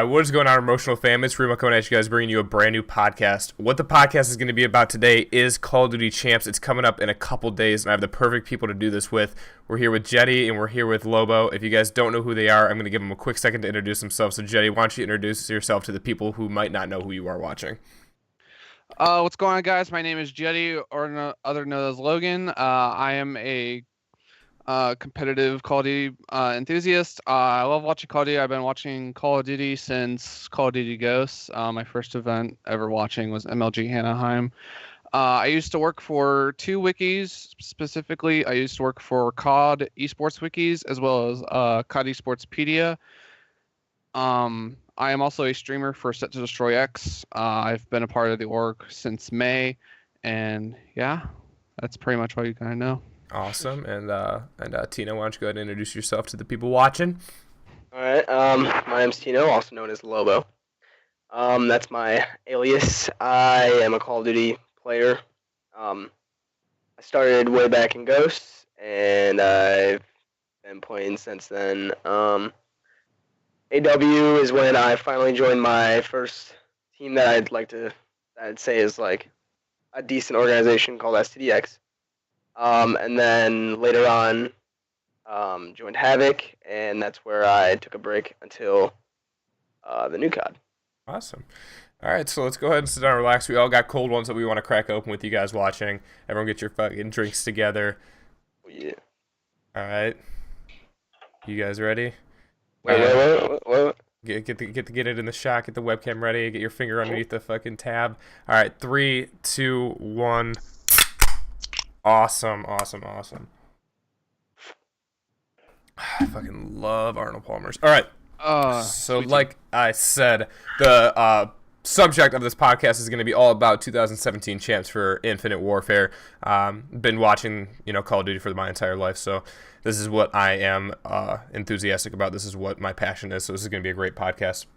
What is going on, Emotional Fam? It's Remo coming at you guys, bringing you a brand new podcast. What the podcast is going to be about today is Call of Duty Champs. It's coming up in a couple days, and I have the perfect people to do this with. We're here with Jetty, and we're here with Lobo. If you guys don't know who they are, I'm going to give them a quick second to introduce themselves. So, Jetty, why don't you introduce yourself to the people who might not know who you are watching? What's going on, guys? My name is Jetty, or other known as Logan. I am a competitive Call of Duty enthusiast. I love watching Call of Duty. I've been watching Call of Duty since Call of Duty Ghosts. My first event ever watching was MLG Anaheim. I used to work for two wikis. Specifically, I used to work for CoD esports wikis as well as CoD Esportspedia. I am also a streamer for Set to Destroy X. I've been a part of the org since May, and yeah, that's pretty much all you kind of know. Awesome. And Tina, why don't you go ahead and introduce yourself to the people watching? All right. My name's Tino, also known as Lobo. That's my alias. I am a Call of Duty player. I started way back in Ghosts, and I've been playing since then. AW is when I finally joined my first team that I'd say is like a decent organization called STDX. And then later on, joined Havoc, and that's where I took a break until the new COD. Awesome. All right, so let's go ahead and sit down and relax. We all got cold ones that we want to crack open with you guys watching. Everyone get your fucking drinks together. Oh, yeah. All right. You guys ready? Wait. Get it in the shot. Get the webcam ready. Get your finger underneath the fucking tab. All right, 3, 2, 1. Awesome. I fucking love Arnold Palmer's. All right. So like I said, the subject of this podcast is going to be all about 2017 champs for Infinite Warfare. Been watching, Call of Duty for my entire life, so this is what I am enthusiastic about. This is what my passion is, so this is going to be a great podcast.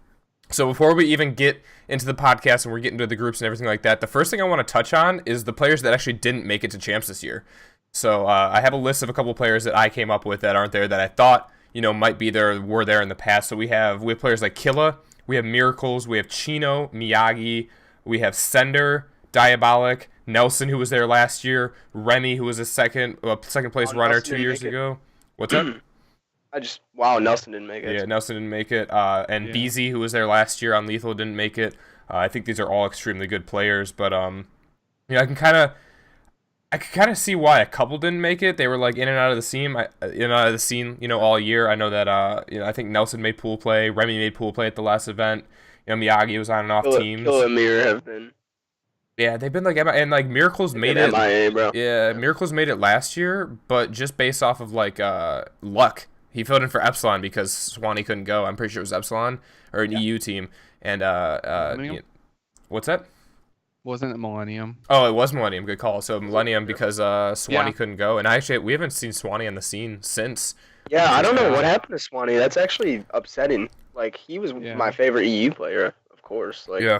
So before we even get into the podcast and we're getting to the groups and everything like that, the first thing I want to touch on is the players that actually didn't make it to champs this year. So I have a list of a couple players that I came up with that aren't there that I thought, might be there, were there in the past. So we have players like Killa, we have Miracles, we have Chino, Miyagi, we have Sender, Diabolic, Nelson, who was there last year, Remy, who was a second place runner 2 years ago. What's up? Nelson didn't make it. Yeah, Nelson didn't make it. And BZ, who was there last year on Lethal, didn't make it. I think these are all extremely good players, but I can kind of see why a couple didn't make it. They were like in and out of the scene, all year. I know that I think Nelson made pool play, Remy made pool play at the last event. Miyagi was on and off teams. Kill and Mir have been. Yeah, they've been like Miracles made it. MIA, bro. Yeah, Miracles made it last year, but just based off of luck. He filled in for Epsilon because Swanee couldn't go. I'm pretty sure it was Epsilon or an EU team. And what's that? Wasn't it Millennium? Oh, it was Millennium. Good call. So Millennium because Swanee couldn't go. And actually, we haven't seen Swanee on the scene since. Yeah, I don't know what happened to Swanee. That's actually upsetting. Like, he was my favorite EU player, of course. Like, yeah.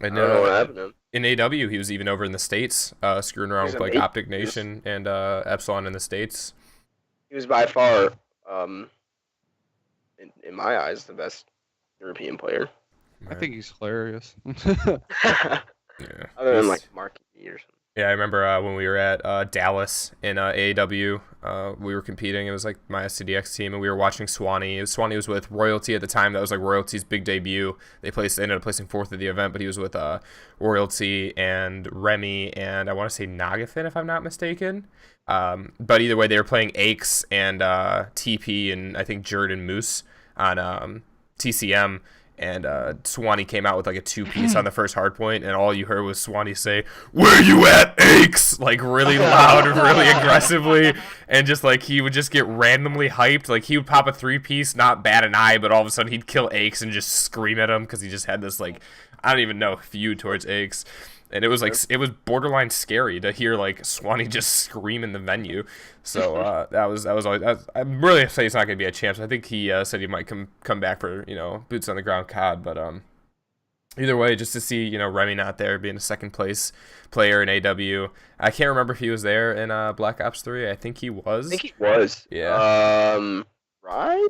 I don't know what happened to him. In AW, he was even over in the States, screwing around with Optic Nation and Epsilon in the States. He was by far, in my eyes, the best European player. I think he's hilarious. Yeah. Other than Mark E or something. Yeah, I remember when we were at Dallas in AAW, we were competing. It was like my SCDX team, and we were watching Swanee. Swanee was with Royalty at the time. That was like Royalty's big debut. They ended up placing 4th at the event, but he was with Royalty and Remy and I want to say Nagafin, if I'm not mistaken. But either way, they were playing Aches and TP and I think Jerd and Moose on TCM. And Swanee came out with like a 2-piece on the first hardpoint, and all you heard was Swanee say, "Where you at, Aches?" Like really loud, really aggressively, and just like he would just get randomly hyped. Like he would pop a 3-piece, not bat an eye, but all of a sudden he'd kill Aches and just scream at him because he just had this like, I don't even know, feud towards Aches. And it was like it was borderline scary to hear like Swanee just scream in the venue. So that was always. I'm really excited he's not going to be a champ. I think he said he might come back for boots on the ground COD. But either way, just to see Remy not there being a second place player in AW. I can't remember if he was there in Black Ops 3. I think he was. I think he was. Yeah. Right.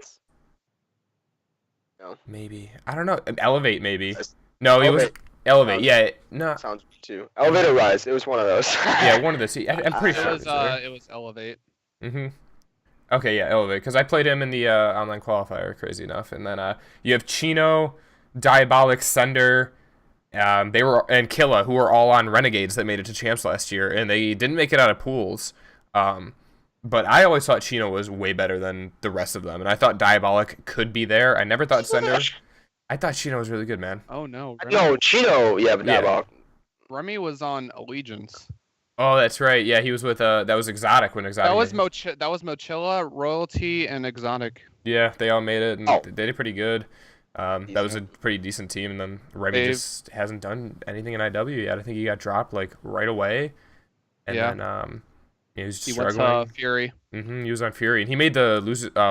No. Maybe. I don't know. Elevate, maybe. Rise. No, he was Elevate. Sounds- Yeah. No. Sounds good too. Elevate or Rise. It was one of those. Yeah, one of the two. I'm pretty It sure was there. it was Elevate. Mm-hmm. Okay, yeah, Elevate. Because I played him in the online qualifier, crazy enough. And then you have Chino, Diabolic, Sender, and Killa, who were all on Renegades that made it to champs last year, and they didn't make it out of pools. But I always thought Chino was way better than the rest of them, and I thought Diabolic could be there. I never thought Sender. I thought Chino was really good, man. Oh no. No, Chino. Yeah, but Yeah. Diabolic. Remy was on Allegiance. Oh, that's right. Yeah, he was with that was Exotic when Exotic. That was Mochilla, Royalty, and Exotic. Yeah, they all made it, and Oh. they did pretty good. That was a pretty decent team, and then Remy just hasn't done anything in IW yet. I think he got dropped like right away, and then he was He struggling. went to Fury. He was on Fury, and he made the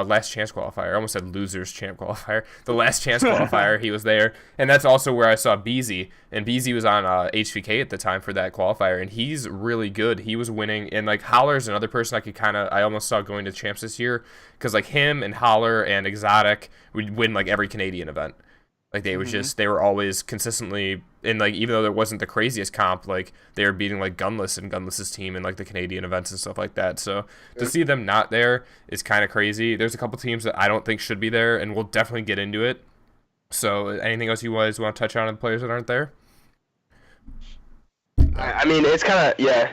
last chance qualifier. I almost said losers champ qualifier. The last chance qualifier, he was there, and that's also where I saw Beezy, and Beezy was on HVK at the time for that qualifier, and he's really good. He was winning, and like Holler's another person I almost saw going to champs this year, because like him and Holler and Exotic would win like every Canadian event. Like they was they were always consistently, and like even though there wasn't the craziest comp, like they were beating like Gunless and Gunless's team in like the Canadian events and stuff like that. So to see them not there is kind of crazy. There's a couple teams that I don't think should be there, and we'll definitely get into it. So anything else you guys want to touch on the players that aren't there? I mean, it's kind of yeah.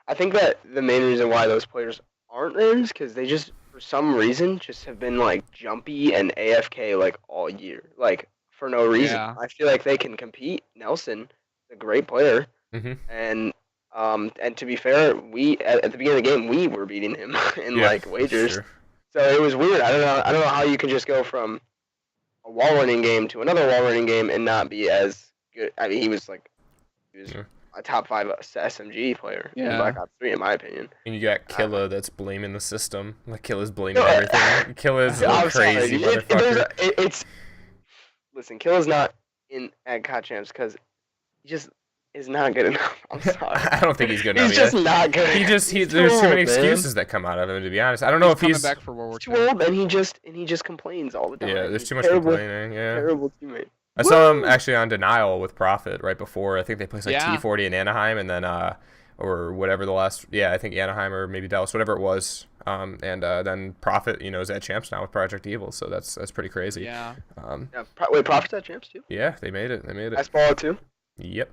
I think that the main reason why those players aren't there is because they just for some reason just have been like jumpy and AFK like all year, like for no reason. Yeah. I feel like they can compete. Nelson, a great player, Mhm. and to be fair, we at the beginning of the game we were beating him in Yeah, like wagers. sure. So it was weird. I don't know how you can just go from a wall running game to another wall running game and not be as good. I mean, he was Yeah. a top 5 SMG player in Yeah. Black Ops 3, in my opinion. And you got Killa that's blaming the system. Like Killa's blaming No, everything. Killa's a I'm sorry, crazy dude. motherfucker. It's listen, Killa's not in at COD champs because he just is not good enough. I'm sorry. I don't think he's good enough He's yet. just not good. There's too too many old, man. excuses that come out of him, to be honest. I don't know if coming he's back for World War He's too II. old, and he just complains all the time. yeah, there's He's too much terrible, complaining. Yeah, Terrible teammate. I saw him actually on Denial with Prophet right before. I think they placed like Yeah. T40 in Anaheim, and then or whatever the last, yeah, I think Anaheim or maybe Dallas, whatever it was. And then Prophet, is at champs now with Project Evil, so that's pretty crazy. Yeah. Yeah, wait, Prophet's at champs too. Yeah, they made it. They made it. Nice ball too. Yep.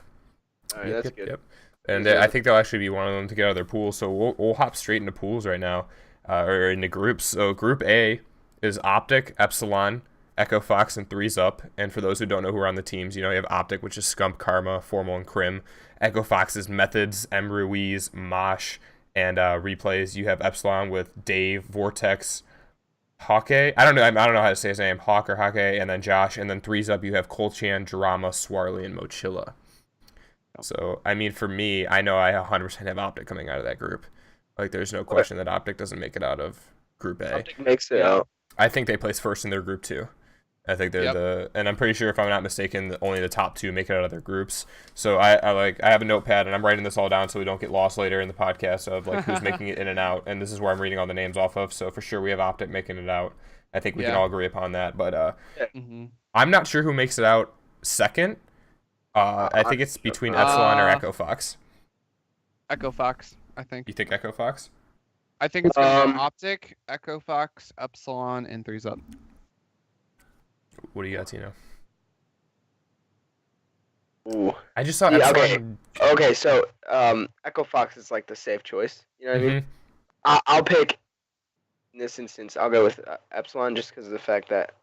All right, Yep, that's good. Yep. And Deserve I it. think they'll actually be one of them to get out of their pool. So we'll hop straight into pools right now, or into groups. So Group A is Optic, Epsilon, Echo Fox, and Threes Up. And for those who don't know who are on the teams, you have Optic, which is Scump, Karma, Formal, and Crim. Echo Fox is Methods, M. Ruiz, Mosh, and Replays. You have Epsilon with Dave, Vortex, Hawke. I don't know how to say his name. Hawk or Hawke, and then Josh. And then Threes Up, you have Colchan, Drama, Swarley, and Mochilla. So, I mean, for me, I know I 100% have Optic coming out of that group. Like, there's no question that Optic doesn't make it out of Group A. Optic makes it Yeah. out. I think they place first in their group too. I think they're and I'm pretty sure if I'm not mistaken, only the top 2 make it out of their groups. So I have a notepad and I'm writing this all down so we don't get lost later in the podcast of like who's making it in and out. And this is where I'm reading all the names off of. So for sure we have Optic making it out. I think we can Yeah. all agree upon that. But hmm I'm not sure who makes it out second. I think it's between Epsilon or Echo Fox. Echo Fox, I think. You think Echo Fox? I think it's gonna go Um, Optic, Echo Fox, Epsilon, and Threes Up. What do you got, Tino? Ooh. I just saw Yeah, Epsilon. Okay, so Echo Fox is like the safe choice. You know what I mean? Mhm. I'll pick in this instance. I'll go with Epsilon just because of the fact that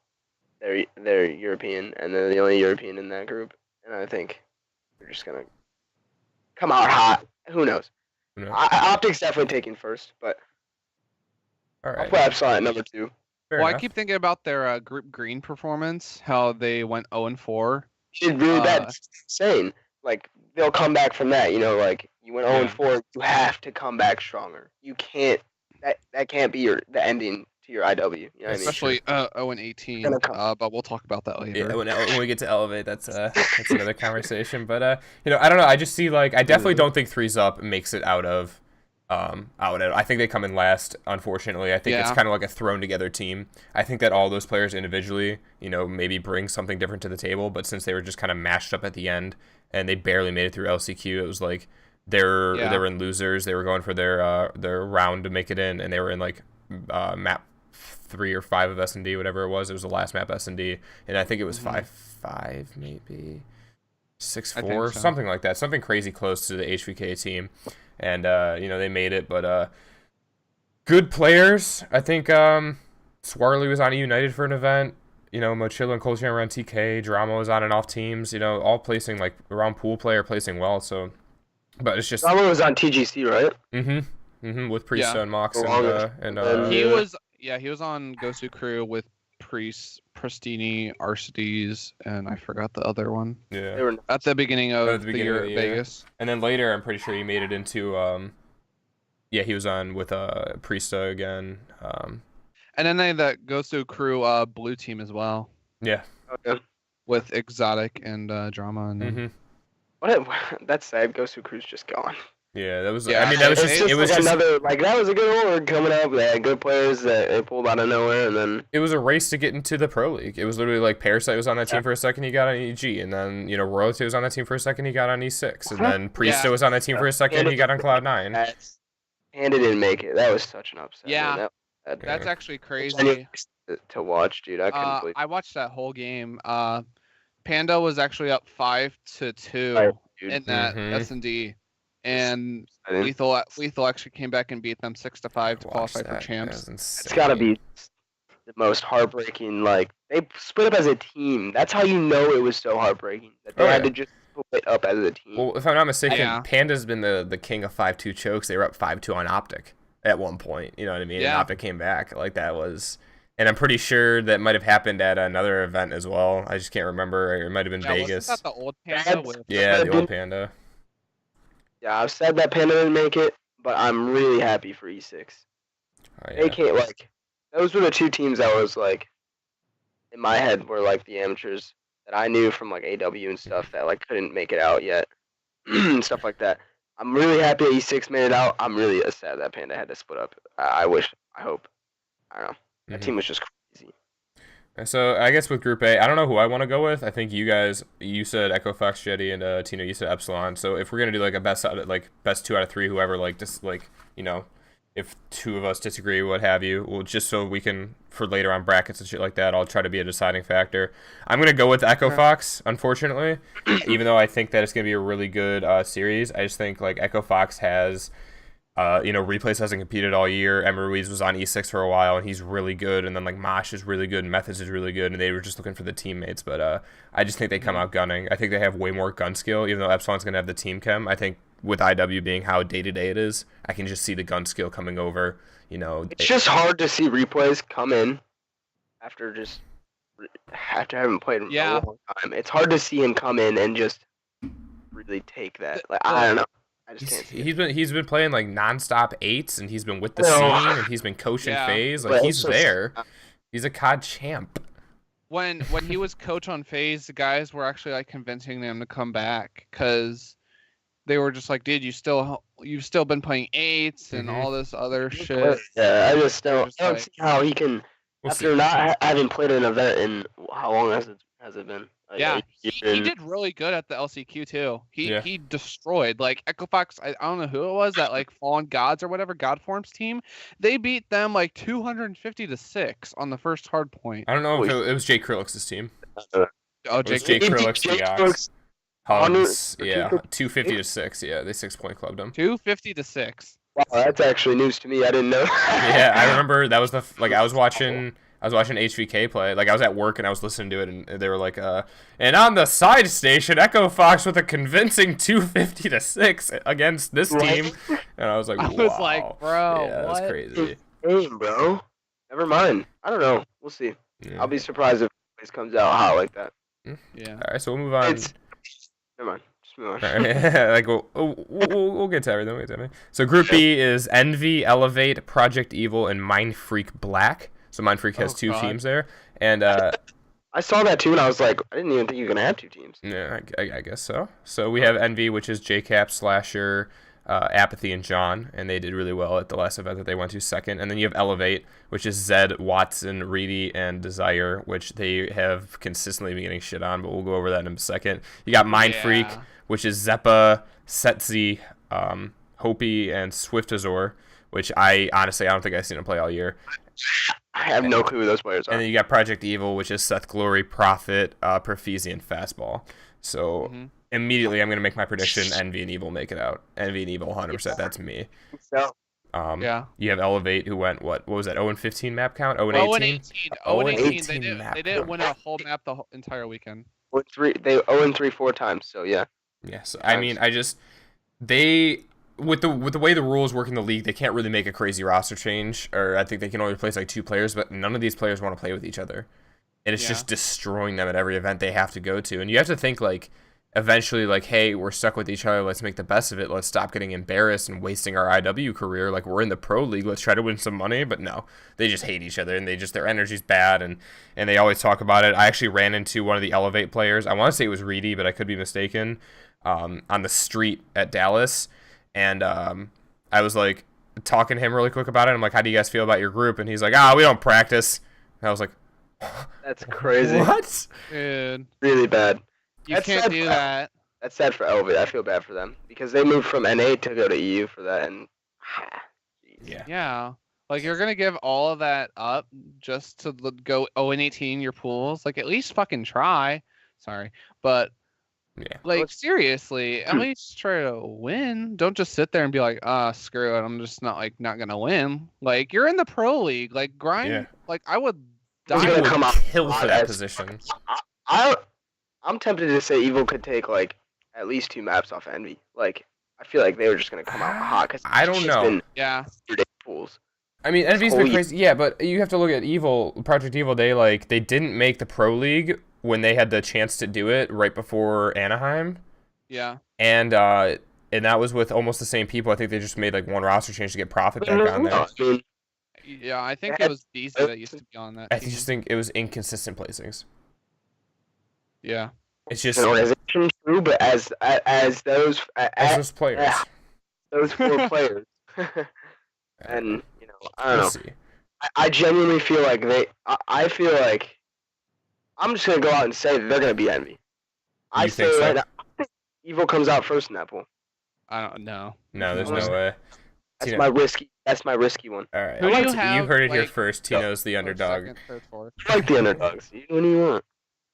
they're European and they're the only European in that group, and I think they're just gonna come out hot. Who knows? Who knows? Optic's definitely taking first, but All I'll right. put Epsilon at number 2. Fair Well, I enough. keep thinking about their Group Green performance, how they went 0-4. Did really bad. Uh, It's insane. Like they'll come back from that. Like you went 0-4. You have to come back stronger. You can't. That can't be the ending to your IW. You know what I mean? Especially 0-18. Gonna come. But we'll talk about that later. Yeah, when we get to Elevate, that's another conversation. But I don't know. I just see I definitely don't think Threes Up makes it out of I think they come in last, unfortunately. I think it's Yeah. kind of like a thrown together team. I think that all those players individually, maybe bring something different to the table, but since they were just kind of mashed up at the end and they barely made it through LCQ, it was like they were in losers. They were going for their round to make it in, and they were in like map 3 or 5 of S&D, whatever it was. It was the last map S&D, and I think it was 5-5 maybe. 6-4, so. something like that, something crazy close to the HVK team, and they made it. But good players. I think Swarley was on a United for an event. Mochila and Colchan were on TK. Drama was on and off teams. All placing like around pool play or placing well. So, but it's just Drama was on TGC, right? with Priest and Mox he was on Gosu Crew with Priest, Pristini, Arcides, and I forgot the other one. Yeah. They were At the beginning of the year at year. Vegas. And then later, I'm pretty sure he made it into he was on with Priesta again. And then they had that Gosu Crew blue team as well. Yeah. Okay. With Exotic and Drama. And then... That's sad. Gosu Crew's just gone. Yeah, that was. Yeah, I mean, that was just. It was like just another that was a good org coming up. They had good players that they pulled out of nowhere, and then it was a race to get into the pro league. It was literally like Parasite was on that team for a second, he got on EG, and then Royalty was on that team for a second, he got on E6, and then Priesta was on that team for a second, he got on Cloud9. And it didn't make it. That was such an upset. Yeah, man. that's actually crazy to watch, dude. I couldn't believe. I watched that whole game. Panda was actually up 5-2 in that S&D. And Lethal actually came back and beat them 6-5 to qualify for champs. It's got to be the most heartbreaking. Like, they split up as a team. That's how you know it was so heartbreaking that they had to just split up as a team. Well, if I'm not mistaken, Panda's been the king of 5-2 chokes. They were up 5-2 on Optic at one point. You know what I mean? Yeah. And Optic came back. Like, that was. And I'm pretty sure that might have happened at another event as well. I just can't remember. It might have been Vegas. Wasn't that the old Panda? The old Panda. Yeah, I've said that Panda didn't make it, but I'm really happy for E6. Oh, yeah. They can't, those were the two teams that was, in my head were, the amateurs that I knew from, AW and stuff that, couldn't make it out yet. Stuff like that. I'm really happy that E6 made it out. I'm really sad that Panda had to split up. I hope. I don't know. That team was just crazy. So I guess with Group A, I don't know who I want to go with. I think you said Echo Fox, Jetty, and Tino, you said Epsilon. So if we're gonna do a best 2 out of 3, whoever if 2 of us disagree, what have you, well, just so we can for later on brackets and shit like that, I'll try to be a deciding factor. I'm gonna go with Echo Fox, unfortunately, even though I think that it's gonna be a really good series. I just think Echo Fox has. Replays hasn't competed all year. Emma Ruiz was on E6 for a while, and he's really good. And then, Mosh is really good, and Methods is really good, and they were just looking for the teammates. But I just think they come out gunning. I think they have way more gun skill, even though Epsilon's going to have the team chem. I think with IW being how day-to-day it is, I can just see the gun skill coming over. It's just hard to see replays come in after having played a long time. It's hard to see him come in and just really take that. I don't know. I just can't see he's been playing nonstop 8s, and he's been with the scene, and he's been coaching FaZe. He's there. He's a CoD champ. When he was coach on FaZe, the guys were actually convincing them to come back because they were just dude, you've still been playing 8s and all this other shit. Yeah, I don't see how he can after not having played an event in how long has it been? He did really good at the LCQ too. He destroyed Echo Fox. I don't know who it was that Fallen Gods or whatever Godforms team. They beat them 250-6 on the first hard point. I don't know if it was Jay Krillix's team. Jay Krillix, Hugs, 250-6. Yeah, they 6-point clubbed him. 250-6. Wow, that's actually news to me. I didn't know. Yeah, I remember that was I was watching HVK play. I was at work and I was listening to it, and they were and on the side station, Echo Fox with a convincing 250-6 against this team. And I was like, wow. I was like, bro, yeah, that's crazy. Damn, bro. Never mind. I don't know. We'll see. Yeah. I'll be surprised if it comes out hot like that. Yeah. All right, so we'll move on. Never mind. Just move on. Right. We'll get to everything. So Group B is Envy, Elevate, Project Evil, and Mind Freak Black. So Mind Freak has 2 teams there, and I saw that too, and I was like, I didn't even think you were gonna have 2 teams. Yeah, I guess so. So we have Envy, which is JCap, Slasher, Apathy and John, and they did really well at the last event that they went to second. And then you have Elevate, which is Zed, Watson, Reedy, and Desire, which they have consistently been getting shit on, but we'll go over that in a second. You got Mind Freak, which is Zeppa, Setzi, Hopi, and Swiftazor, which I don't think I've seen him play all year. I have no clue who those players are. And then you got Project Evil, which is Seth Glory, Prophet, Perfeezi, and Fastball. So immediately I'm going to make my prediction, Envy and Evil make it out. Envy and Evil, 100%, that's me. So, You have Elevate, who went, what was that, 0-15 map count? 0-18? 0-18. They didn't win a whole map the entire weekend. They 0-3 4 times, so yeah. Yes, I mean, with the way the rules work in the league, they can't really make a crazy roster change, or I think they can only replace like 2 players, but none of these players want to play with each other. And it's just destroying them at every event they have to go to. And you have to think, like, eventually, like, hey, we're stuck with each other, let's make the best of it, let's stop getting embarrassed and wasting our IW career, like, we're in the pro league, let's try to win some money. But no, they just hate each other, and their energy's bad, and they always talk about it. I actually ran into one of the Elevate players, I want to say it was Reedy, but I could be mistaken, on the street at Dallas. And I was like talking to him really quick about it. I'm like, how do you guys feel about your group? And he's like, we don't practice. And I was like, that's crazy. What? Dude. Really bad. You can't do that. That's sad for Elevate. I feel bad for them because they moved from NA to go to EU for that. And yeah. Like, you're going to give all of that up just to go 0-18 your pools? Like, at least fucking try. Sorry. But yeah, like, seriously, at least try to win. Don't just sit there and be like, screw it, I'm just not gonna win. Like, you're in the pro league. Like, grind. Yeah. Like, I would He's die. gonna come out kill for that position. I'm tempted to say Evil could take like at least 2 maps off Envy. Like, I feel like they were just gonna come out hot because I don't know. Yeah. Pools. I mean, Envy's been crazy. Yeah, but you have to look at Project Evil. They didn't make the pro league when they had the chance to do it right before Anaheim. Yeah. And that was with almost the same people. I think they just made like one roster change to get Profit back on there. Yeah, I think it was DC that used to be on that team. I just think it was inconsistent placings. Yeah. It's just an organization true, but as those players. Those 4 players. And I don't know. I genuinely feel like I feel like I'm just gonna go out and say that they're gonna be Envy. I say right now, Evil comes out first in that pool. I don't know. No, there's no way. That's my risky one. All right, you heard it here first. Tino's the underdog. Second, third, fourth. I like the underdogs. What do you want?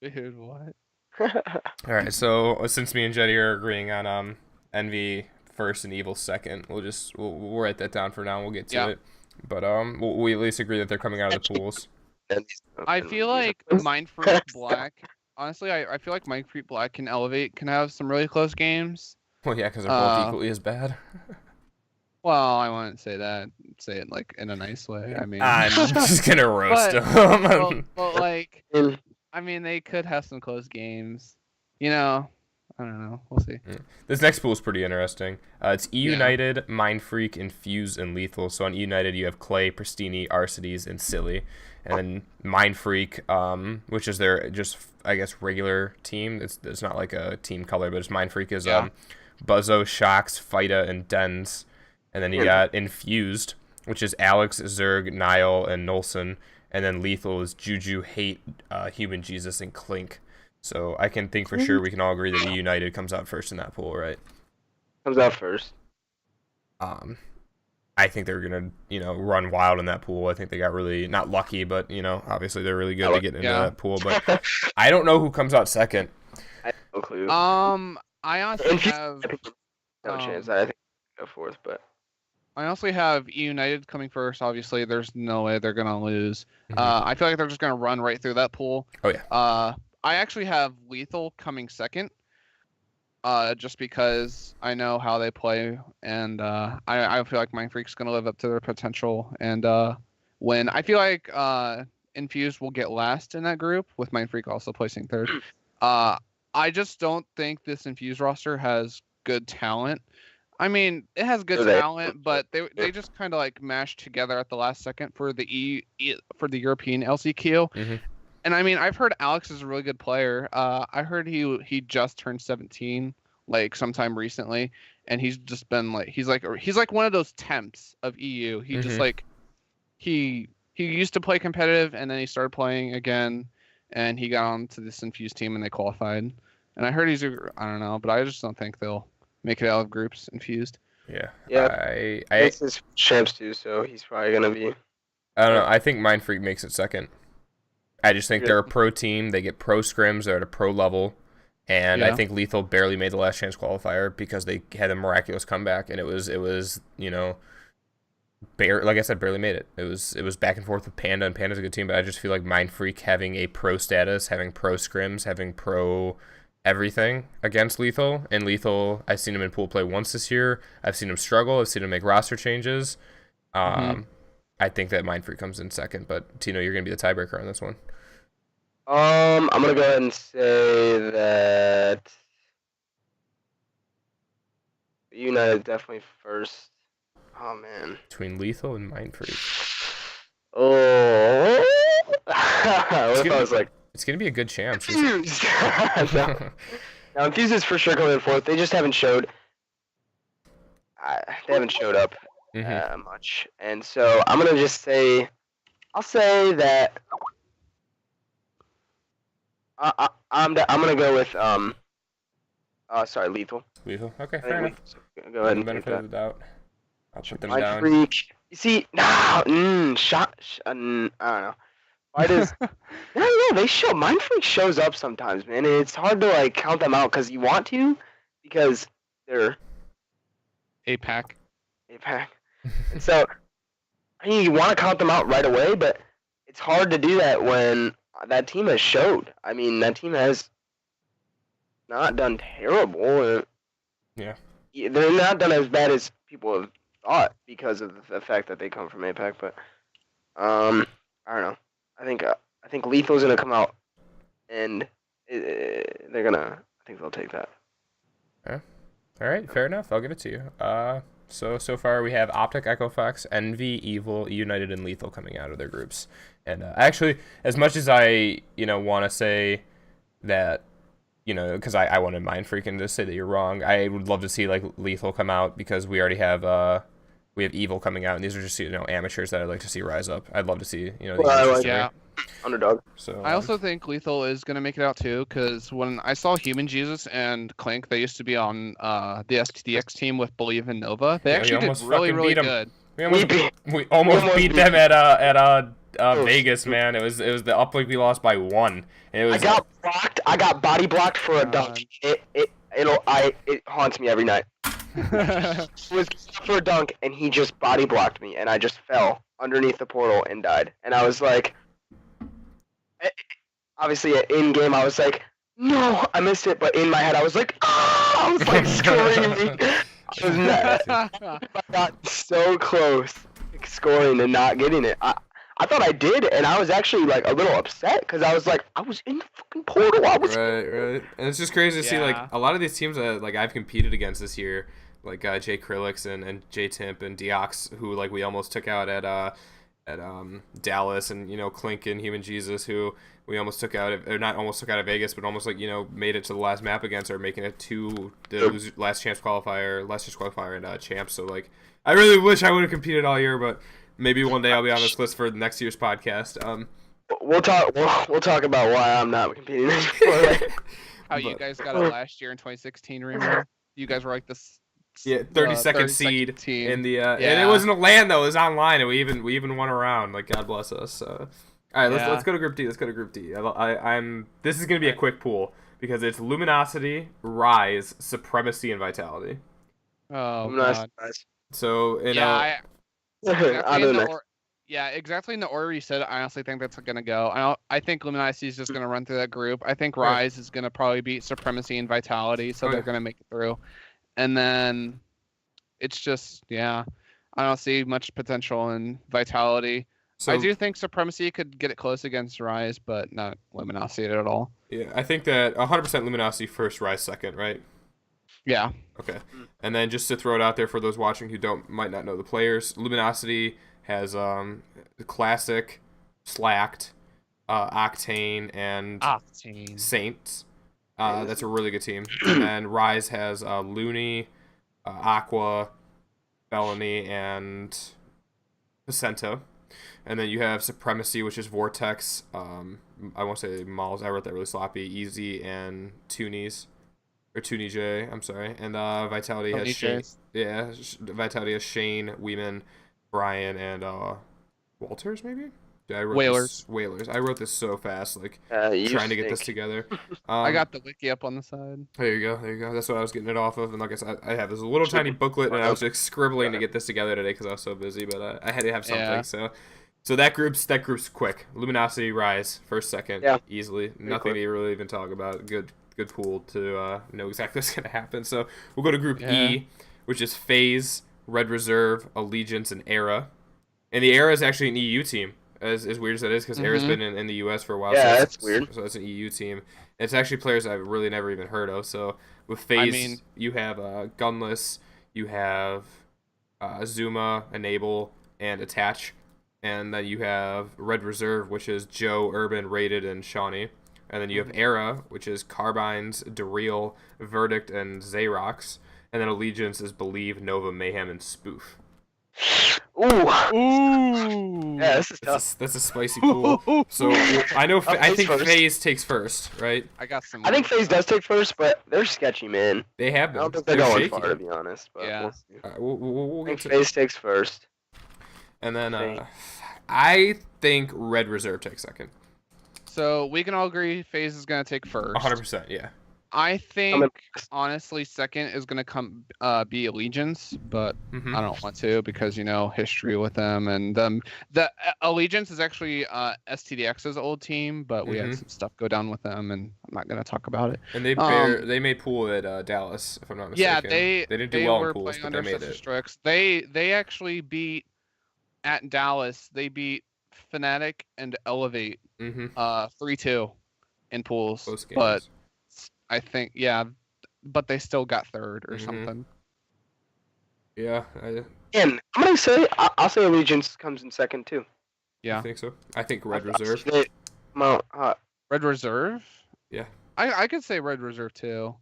Dude, what? All right, so since me and Jetty are agreeing on Envy first and Evil second, we'll write that down for now. And we'll get to it. But we at least agree that they're coming out of the pools. I feel like Mind Freak Black. Honestly, I feel like Mind Freak Black and Elevate can have some really close games. Well, yeah, because they're both equally as bad. Well, I wouldn't say that. Say it like in a nice way. I mean, I'm just gonna roast them. Well, like, I mean, they could have some close games. I don't know. We'll see. This next pool is pretty interesting. It's E United, Mind Freak, Infuse, and Lethal. So on E United, you have Clay, Pristini, Arcides, and Silly. And then Mind Freak, which is their just, I guess, regular team. It's not like a team color, but it's Mind Freak is Buzzo, Shocks, Fida, and Dens. And then you got Infused, which is Alex, Zerg, Niall, and Nolson. And then Lethal is Juju, Hate, Human Jesus, and Clink. So I can think for sure we can all agree that E United comes out first in that pool, right? Comes out first. I think they're gonna, run wild in that pool. I think they got really not lucky, but obviously they're really good to get into that pool. But I don't know who comes out second. I have no clue. I honestly have no chance. I think go fourth, but I honestly have E United coming first. Obviously, there's no way they're gonna lose. I feel like they're just gonna run right through that pool. Oh yeah. I actually have Lethal coming second, just because I know how they play, and I feel like Mind Freak's going to live up to their potential and win. I feel like Infused will get last in that group, with Mind Freak also placing third. I just don't think this Infused roster has good talent. I mean, it has good talent, but they just kind of like mashed together at the last second for the European LCQ. And I mean, I've heard Alex is a really good player. I heard he just turned 17 like sometime recently, and he's just been like he's like one of those temps of EU. He just Mhm. like he used to play competitive and then he started playing again, and he got on to this Infused team and they qualified. And I heard I don't know, but I just don't think they'll make it out of groups Infused. Yeah. Yeah, I it's his champs too, so he's probably gonna be. I don't know. I think Mind Freak makes it second. I just think they're a pro team. They get pro scrims. They're at a pro level. And I Yeah. think Lethal barely made the last chance qualifier because they had a miraculous comeback, and it was like I said, barely made it. It was back and forth with Panda, and Panda's a good team, but I just feel like Mind Freak having a pro status, having pro scrims, having pro everything against Lethal. And Lethal, I've seen him in pool play once this year. I've seen him struggle. I've seen him make roster changes. I think that Mind Freak comes in second, but Tino, you're gonna be the tiebreaker on this one. I'm gonna go ahead and say that United definitely first. Oh man. Between Lethal and Mind Freak. Oh. What if I was like, it's gonna be a good chance. no. Now Enthusiasts for sure coming in fourth. They just haven't showed. They haven't showed up much, and so I'm gonna just say, I'll say that. I'm gonna go with sorry, Lethal. Lethal. Okay, fair enough. Go ahead and benefit take of the doubt. I'll put them Mind down. Freak. You see, I don't know. Why does? No, they show. Mind Freak shows up sometimes, man. And it's hard to like count them out because you want to, because they're APAC. And so, I mean, you want to count them out right away, but it's hard to do that when that team has showed. I mean, that team has not done terrible. Yeah. They're not done as bad as people have thought because of the fact that they come from APAC, but I don't know. I think Lethal's gonna come out, and they're gonna. I think they'll take that. Yeah. All right, fair enough. I'll give it to you. So far we have Optic, Echo Fox, Envy, Evil, United, and Lethal coming out of their groups. And actually, as much as I want to say that, because I wanted Mind Freaking to say that you're wrong, I would love to see like Lethal come out because we already have Evil coming out, and these are just amateurs that I'd like to see rise up. I'd love to see Yeah. Underdog. So I also think Lethal is gonna make it out too, because when I saw Human Jesus and Clink, they used to be on the STDX team with Believe in Nova. They actually did really good. We almost beat them at Vegas, man. It was the uplink we lost by 1. And it was I got blocked. I got body blocked for a dunk. It haunts me every night. It was for a dunk, and he just body blocked me, and I just fell underneath the portal and died. And I was like, obviously in game I was like, no, I missed it, but in my head I was like, I was like screaming. I got so close scoring and not getting it. I thought I did, and I was actually like a little upset because I was like, I was in the fucking portal. Right. And it's just crazy to see like a lot of these teams that like I've competed against this year, like Jay Krillix and Jay Timp and Deox, who like we almost took out at Dallas, and Clink and Human Jesus, who we almost took out of, or not almost took out of Vegas, but almost like made it to the last map against, or making it to the last chance qualifier and champs. So like I really wish I would have competed all year, but maybe one day I'll be on this list for next year's podcast. We'll talk about why I'm not competing anymore. How you guys got it last year in 2016, remember? You guys were like this. Yeah, 32nd seed team. in the and it wasn't a LAN though; it was online, and we even won a round. Like God bless us. All right, let's go to Group D. This is gonna be a quick pool because it's Luminosity, Rise, Supremacy, and Vitality. Oh God. So exactly in the order you said. I honestly think that's gonna go. I think Luminosity is just gonna run through that group. I think Rise is gonna probably beat Supremacy and Vitality, so they're gonna make it through. And then it's just, I don't see much potential in Vitality. So, I do think Supremacy could get it close against Rise, but not Luminosity at all. Yeah, I think that 100% Luminosity first, Rise second, right? Yeah. Okay. And then just to throw it out there for those watching who might not know the players, Luminosity has Classic, Slacked, Octane, and Saints. That's a really good team. And then Rise has Looney, Aqua, Felony, and Placenta. And then you have Supremacy, which is Vortex. I won't say Malls. I wrote that really sloppy. Easy and Toonies. Or Toonie J, I'm sorry. And Vitality has Shane. Yeah, Vitality has Shane, Weeman, Brian, and Walters, maybe? Yeah, Whalers. Whalers. I wrote this so fast, like trying to get this together. I got the wiki up on the side. There you go. There you go. That's what I was getting it off of. And like I said, I have this little tiny booklet, and I was just scribbling to get this together today because I was so busy. But I had to have something. Yeah. So that group's quick. Luminosity, Rise, first, second, easily. Nothing to really even talk about. Good pool to know exactly what's gonna happen. So we'll go to Group E, which is FaZe, Red Reserve, Allegiance, and Era. And the Era is actually an EU team. As weird as that is, because Era's been in the US for a while. Yeah, that's weird. So it's an EU team. It's actually players I've really never even heard of. So with FaZe, you have Gunless, you have Zuma, Enable, and Attach. And then you have Red Reserve, which is Joe, Urban, Rated, and Shawnee. And then you have Era, which is Carbines, Dereal, Verdict, and Xerox. And then Allegiance is Believe, Nova, Mayhem, and Spoof. Ooh. Yeah, this is tough. That's a spicy pool. So I think FaZe takes first, right? I think FaZe does take first, but they're sketchy, man. They have been. I don't think they're going far, to be honest. But yeah. We'll I think FaZe takes first. And then I think Red Reserve takes second. So we can all agree FaZe is gonna take first. 100%, yeah. I think honestly second is gonna be Allegiance, but I don't want to because history with them and the Allegiance is actually STDX's old team, but we had some stuff go down with them, and I'm not gonna talk about it. And they made pool at Dallas, if I'm not mistaken. Yeah, they didn't do well in pools, but they made it. Strix. They actually beat at Dallas. They beat Fnatic and Elevate 3-2 in pools, but I think but they still got third or something. Yeah, and I'm gonna say I'll say Allegiance comes in second too. Yeah, I think so. I think Red Reserve. Red Reserve? Yeah, I could say Red Reserve too.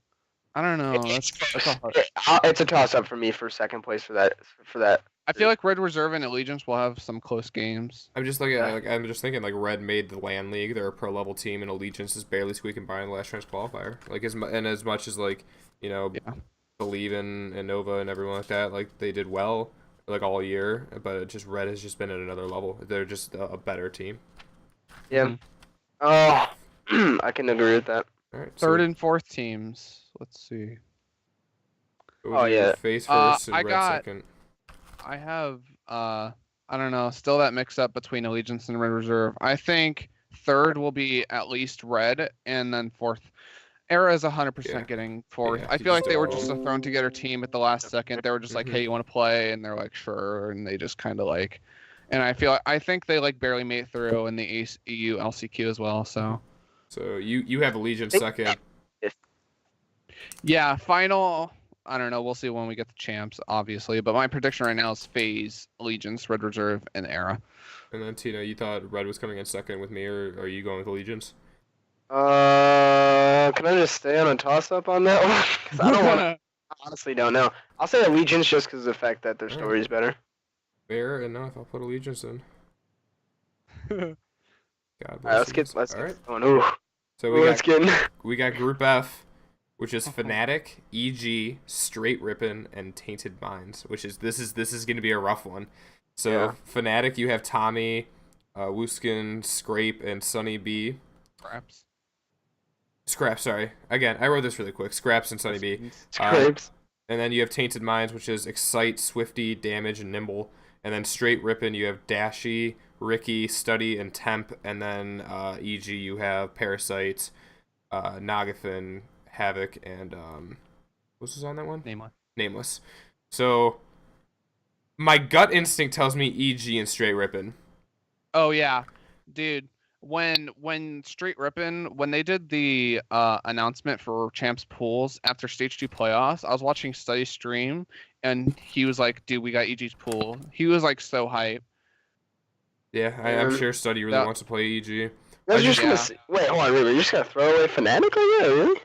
I don't know. It's a toss up for me for second place for that. I feel like Red Reserve and Allegiance will have some close games. I'm just thinking like Red made the LAN League. They're a pro level team, and Allegiance is barely squeaking by in the last chance qualifier. Like as much as Believe in Nova and everyone like that, like they did well like all year, but Red has just been at another level. They're just a better team. Yeah. I can agree with that. All right, third and fourth teams. Let's see. FaZe first and Red second. I have I don't know, still that mix up between Allegiance and Red Reserve. I think third will be at least Red, and then fourth. Era is 100% getting fourth. I feel like they were just a thrown together team at the last second. They were just like, hey, you want to play? And they're like, sure. And they just kind of and I think they barely made it through in the EU LCQ as well. So you have Allegiance second. Yeah, final. I don't know. We'll see when we get the champs, obviously. But my prediction right now is FaZe, Allegiance, Red Reserve, and Era. And then, Tina, you thought Red was coming in second with me, or are you going with Allegiance? Can I just stay on a toss-up on that one? Because I don't want to. I honestly don't know. I'll say Allegiance just because of the fact that their story is better. Fair enough. I'll put Allegiance in. God bless. All right, let's get going. Ooh. So we got Group F, which is Fnatic, EG, Straight Rippin', and Tainted Minds. This is going to be a rough one. So Fnatic, you have Tommy, Wooskin, Scrape, and Sunny B. Scraps, sorry. Again, I wrote this really quick. Scraps and Sunny B. Scrapes. And then you have Tainted Minds, which is Excite, Swifty, Damage, and Nimble. And then Straight Rippin', you have Dashy, Ricky, Study, and Temp. And then EG, you have Parasite, Nagathon, Havoc, and what's on that one? Nameless. So my gut instinct tells me EG and Straight Rippin'. Oh yeah, dude. When Straight Rippin', when they did the announcement for Champs Pools after Stage 2 playoffs, I was watching Study stream, and he was like, dude, we got EG's pool. He was so hype. Yeah, I'm sure Study really wants to play EG. You're just Yeah. wait, hold on, you're just gonna throw away Fnatic like that, really?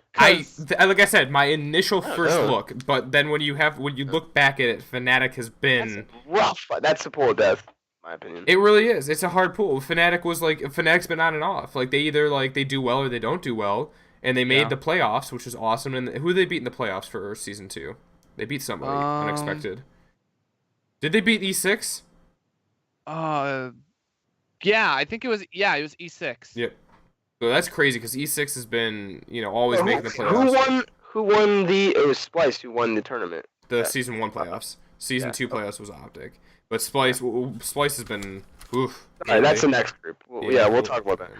Like I said, my initial first know. look, but then when you look back at it, Fnatic has been That's rough. That's a pool of death, in my opinion. It really is. It's a hard pool. Fnatic's been on and off. Like they either they do well or they don't do well, and they made the playoffs, which was awesome. And who did they beat in the playoffs for season 2? They beat somebody unexpected. Did they beat E6? Yeah, I think it was. Yeah, it was E6. Yep. So that's crazy because E6 has been always making the playoffs. Who won the? It was Splice who won the tournament. The season 1 playoffs. Season 2 playoffs was Optic, but Splice has been. Oof. All right, that's the next group. We'll talk about that.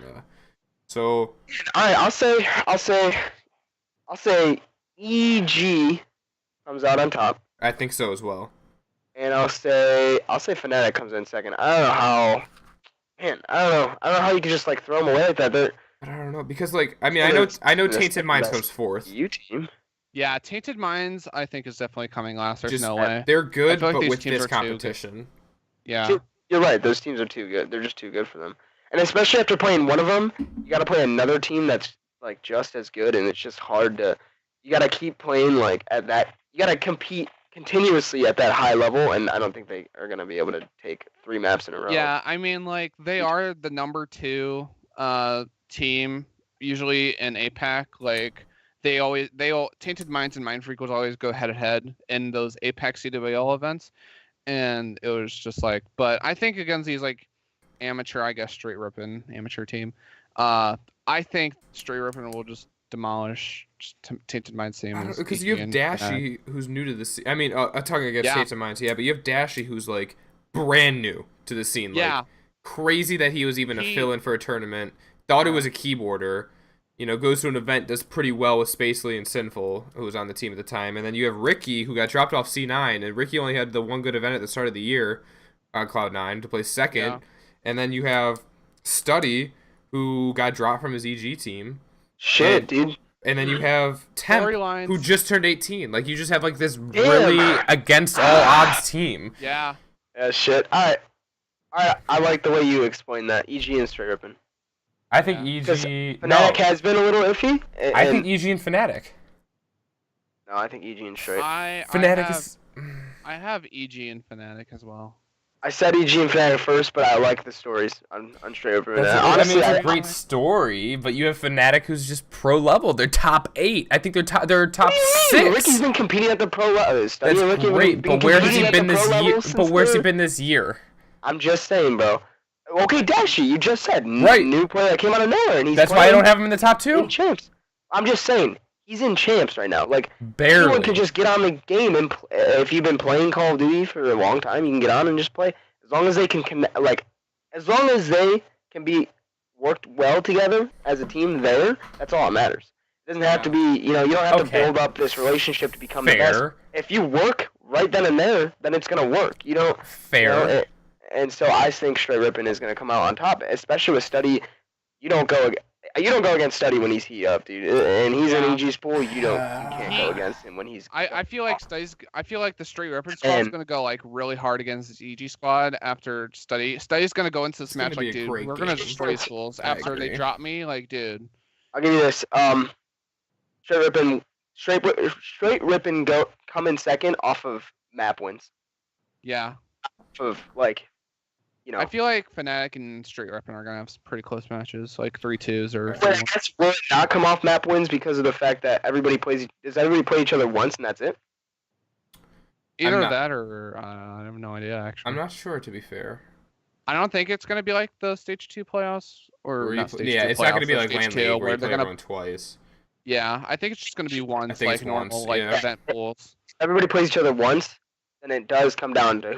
So. All right, I'll say EG comes out on top. I think so as well. And I'll say Fnatic comes in second. I don't know how. Man, I don't know how you can just throw them away like that. I don't know because I know Tainted Minds comes fourth. You team. Yeah, Tainted Minds I think is definitely coming last. There's no way. They're good, but with this competition. Yeah. You're right. Those teams are too good. They're just too good for them. And especially after playing one of them, you got to play another team that's just as good, and it's just hard to. You got to keep playing at that. You got to compete continuously at that high level, and I don't think they are going to be able to take 3 maps in a row. Yeah, I mean, they are the number 2 team usually in APAC. Tainted Minds and Mind Freak would always go head to head in those APAC CWL events, and it was just but I think against these amateur, I guess straight ripping amateur team, I think straight ripping will just demolish Tainted Minds team. Because you have Dashy, who's new to the scene. I mean, I'm talking against Tainted Minds, but you have Dashy, who's brand new to the scene. Yeah. Crazy that he was even a fill-in for a tournament. Thought he was a keyboarder. Goes to an event, does pretty well with Spacely and Sinful, who was on the team at the time. And then you have Ricky, who got dropped off C9, and Ricky only had the one good event at the start of the year on Cloud9 to play second. Yeah. And then you have Study, who got dropped from his EG team. Shit, dude. And then you have Temp, who just turned 18. You just have this really against all odds team. Yeah. Yeah, shit. All right. I like the way you explained that. EG and straight ripping. I think EG. Fnatic has been a little iffy. I think EG and Fnatic. No, I think EG and straight. Fnatic is. I have EG and Fnatic as well. I said EG and Fnatic first, but I like the stories on straight ripping. Honestly, it's a great story, but you have Fnatic, who's just pro level. They're top 8. I think they're top 6. Ricky's been competing at the pro level. That's great, but where has he been this year? But where's he been this year? I'm just saying, bro. Okay, Dashy, you just said right. New player that came out of nowhere, and he's. That's why I don't have him in the top 2. In champs. I'm just saying he's in champs right now. Barely. Anyone can just get on the game and if you've been playing Call of Duty for a long time, you can get on and just play. As long as they can connect, as long as they can be worked well together as a team, that's all that matters. It doesn't have to be, you don't have to build up this relationship to become the best. If you work right then and there, then it's gonna work. You don't. Fair. And so I think straight ripping is gonna come out on top, especially with Study. You don't go against Study when he's heat up, dude. And he's in EG's pool. You can't go against him when he's. I feel like the straight ripping squad is gonna go really hard against this EG squad after Study. Study's gonna go into this match dude, we're gonna destroy schools after they drop me, dude. I'll give you this. Straight ripping come in second off of map wins. Yeah. Of I feel like Fnatic and straight ripping are gonna have some pretty close matches, 3-2s or. But I guess will it not come off map wins because of the fact that everybody play each other once and that's it? Either that or I have no idea actually. I'm not sure, to be fair. I don't think it's gonna be like the stage 2 playoffs it's not gonna be like Land League where they're gonna twice. Yeah, I think it's just gonna be once normal event pools. Everybody plays each other once, and it does come down to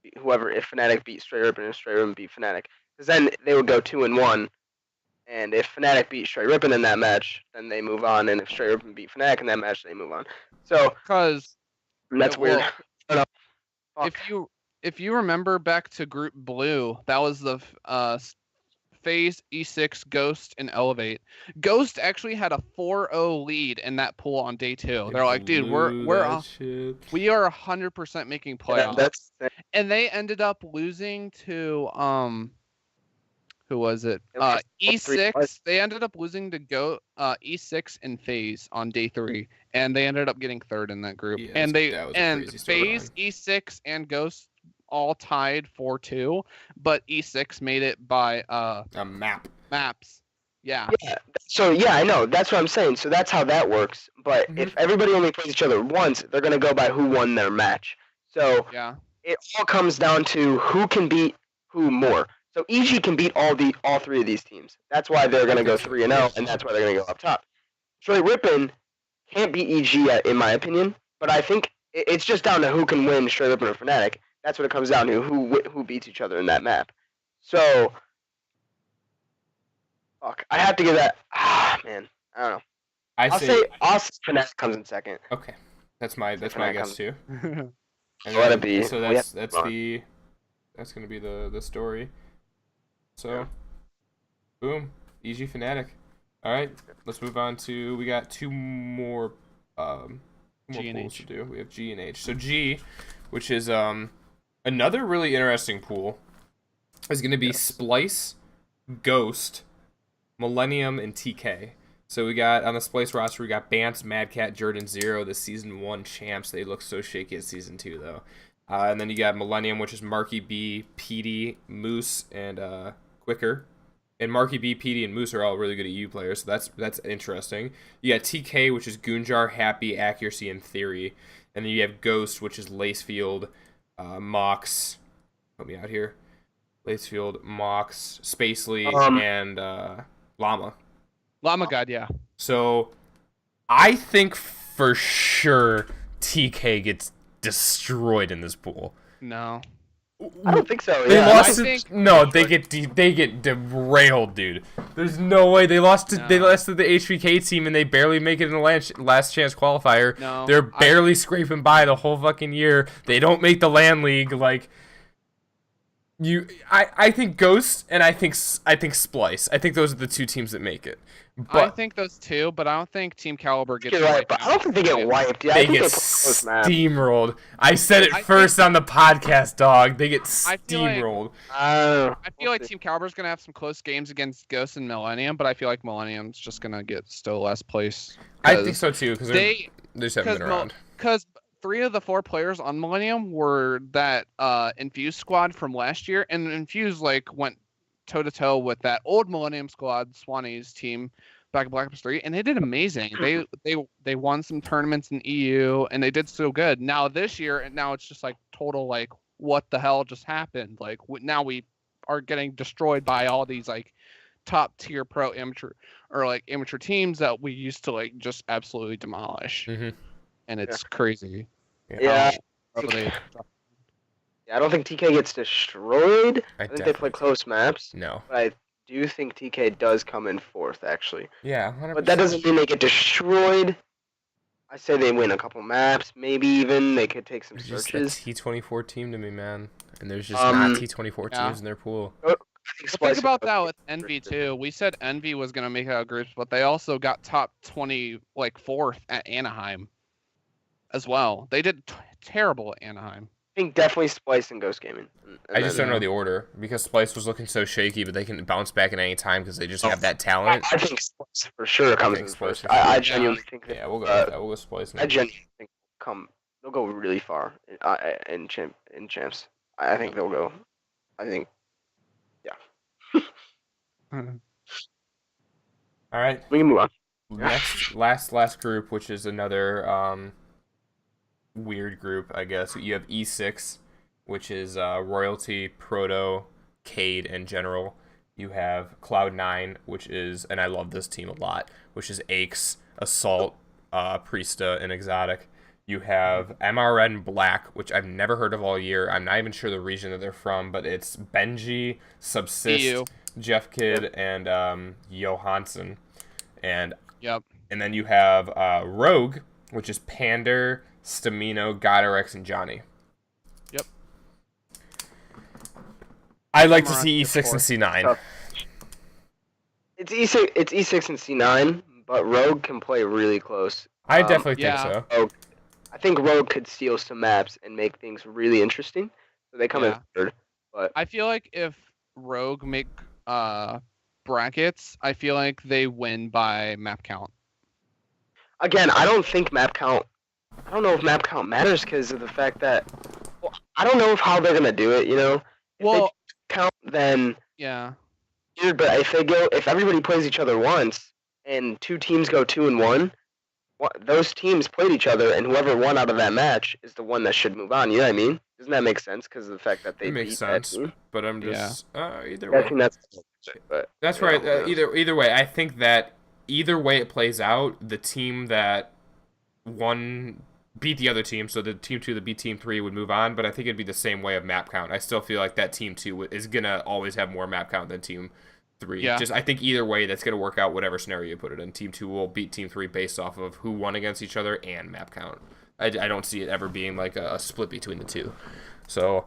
if Fnatic beat straight ripping and straight ripping beat Fnatic, because then they would go 2-1, and if Fnatic beat straight ripping in that match, then they move on, and if straight ripping beat Fnatic in that match, they move on. So because that's weird. If you remember back to Group Blue, that was the FaZe, E6, Ghost, and Elevate. Ghost actually had a 4-0 lead in that pool on day 2. They're like, dude, we are 100% making playoffs. Yeah, and they ended up losing to Who was it? It was E6. They ended up losing to E6 and FaZe on day 3, and they ended up getting 3rd in that group. Yeah, and that was a crazy FaZe, E6, and Ghost all tied 4-2, but E6 made it by a maps. Yeah. Yeah. So yeah, I know. That's what I'm saying. So that's how that works. But Mhm. if everybody only plays each other once, they're gonna go by who won their match. So Yeah. it all comes down to who can beat who more. So EG can beat all 3 of these teams. That's why they're gonna go 3-0, and that's why they're gonna go up top. Troy Ripon can't beat EG in my opinion, but I think it's just down to who can win Troy Ripon or Fnatic. That's what it comes down to. Who beats each other in that map. So fuck, I have to give that. Man, I don't know. I'll say Fnatic comes in second. Okay, that's my guess too. And let it be. So that's gonna be the story. So, yeah. Boom, EG Fnatic. All right, let's move on to, we got two more pools to do. We have G and H. So G, which is another really interesting pool, is gonna be Splice, Ghost, Millennium, and TK. So we got, on the Splice roster, we got Bance, Madcat, Jordan Zero, the Season 1 champs. They look so shaky at Season 2, though. And then you got Millennium, which is Marky B, PD, Moose, and Quicker. And Marky B, PD, and Moose are all really good at EU players, so that's interesting. You got TK, which is Goonjar, Happy, Accuracy, and Theory. And then you have Ghost, which is Lacefield, Mox. Help me out here. Lacefield, Mox, Spacely, and Llama. Llama God, yeah. So, I think for sure TK gets destroyed in this pool. No, I don't think so. They Yeah. lost. They get derailed, dude. There's no way they lost to the HVK team and they barely make it in the last chance qualifier. No, they're barely scraping by the whole fucking year. They don't make the LAN league. Like, I think Ghost and I think Splice. I think those are the two teams that make it. But I think those two, but I don't think Team Caliber gets wiped. But I don't think they get wiped. Yeah, they get steamrolled. I said it first on the podcast, dog. They get steamrolled. I feel like Team Caliber is gonna have some close games against Ghost and Millennium, but I feel like Millennium's just gonna get still last place. I think so too, because they just haven't been around. Because 3 of the 4 players on Millennium were that Infuse squad from last year, and Infuse went toe-to-toe with that old Millennium squad, Swanee's team, back in Black Ops 3, and they did amazing. They won some tournaments in EU, and they did so good. Now this year, and now it's just total what the hell just happened? Now we are getting destroyed by all these top-tier pro amateur or amateur teams that we used to just absolutely demolish. Mm-hmm. And it's crazy. Yeah. I don't think TK gets destroyed. I think they play close maps. No. But I do think TK does come in 4th, actually. Yeah, 100%. But that doesn't mean they get destroyed. I say they win a couple maps, maybe even. They could take some searches. Just a T24 team to me, man. And there's just not T24 teams in their pool. Think about that with Envy, too. We said Envy was going to make out groups, but they also got top 20, 4th at Anaheim as well. They did terrible at Anaheim. I think definitely Splice and Ghost Gaming. I just don't know the order because Splice was looking so shaky, but they can bounce back at any time because they just have that talent. I think Splice for sure comes in first. I genuinely think that. Yeah, we'll go Splice. I genuinely think they'll go really far in champs. I think they'll go. I think, yeah. All right. We can move on. Last group, which is another weird group, I guess. You have E6, which is Royalty, Proto, Cade, and General. You have Cloud9, which is, and I love this team a lot, which is Aches, Assault, Priesta, and Exotic. You have MRN Black, which I've never heard of all year. I'm not even sure the region that they're from, but it's Benji, Subsist, Jeff Kidd, and Johansson. And then you have Rogue, which is Pander, Stamino, Godorex, and Johnny. Yep. I'd like to see E6 and C9. It's E6 and C9, but Rogue can play really close. I definitely think so. I think Rogue could steal some maps and make things really interesting. So they come in 3rd. But I feel like if Rogue make brackets, I feel like they win by map count. Again, I don't think map count. I don't know if map count matters because of the fact that, well, I don't know how they're gonna do it. You know, if they Well, count, then yeah. weird. But if everybody plays each other once and two teams go 2-1, those teams played each other, and whoever won out of that match is the one that should move on. You know what I mean? Doesn't that make sense? Because of the fact that they It makes beat sense, that team. but I'm Yeah. just either I way. think that's. But That's yeah, right. who knows? Either way, I think that either way it plays out, the team that won beat the other team, so the team 2 that beat team 3 would move on. But I think it'd be the same way of map count. I still feel like that team 2 is gonna always have more map count than team 3. Yeah. Just I think either way, that's gonna work out whatever scenario you put it in. Team 2 will beat team 3 based off of who won against each other and map count. I don't see it ever being like a split between the two. So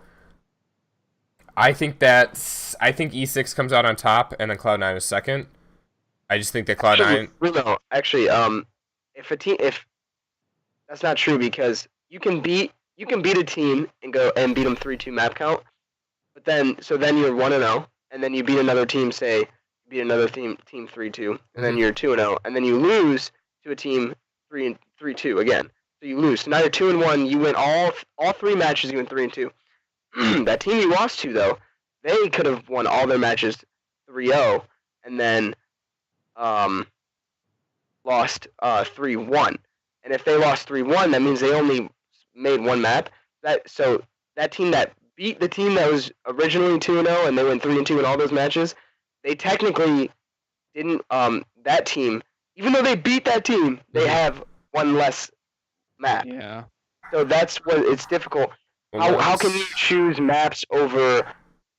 I think E6 comes out on top, and then Cloud9 is second. I just think that Cloud9. No, actually, if that's not true because you can beat a team and beat them 3-2 map count, but then you're 1-0, and then you beat another team, say beat another team 3-2, and then you're 2-0, and then you lose to a team 3-2 again. So you lose. So now you're 2-1. You win all 3 matches. You win 3-2. That team you lost to, though, they could have won all their matches 3-0, and then lost 3-1. And if they lost 3-1, that means they only made one map. So that team that beat the team that was originally 2-0 and they went 3-2 in all those matches, they technically didn't. That team, even though they beat that team, they have one less map. Yeah. So that's what it's difficult. How can you choose maps over,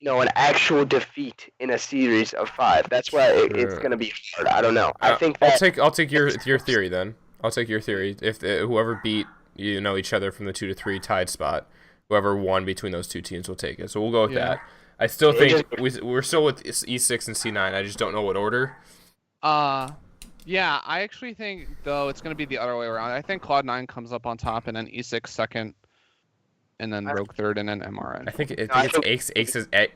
an actual defeat in a series of 5? That's why it's gonna be hard. I don't know. I think that I'll take your theory then. I'll take your theory. If whoever beat each other from the 2 to 3 tied spot, whoever won between those two teams will take it. So we'll go with that. I still think we're still with E6 and C9. I just don't know what order. Yeah, I actually think though it's gonna be the other way around. I think Cloud9 comes up on top, and then E6 second, and then Rogue third, and then MRN. I think it's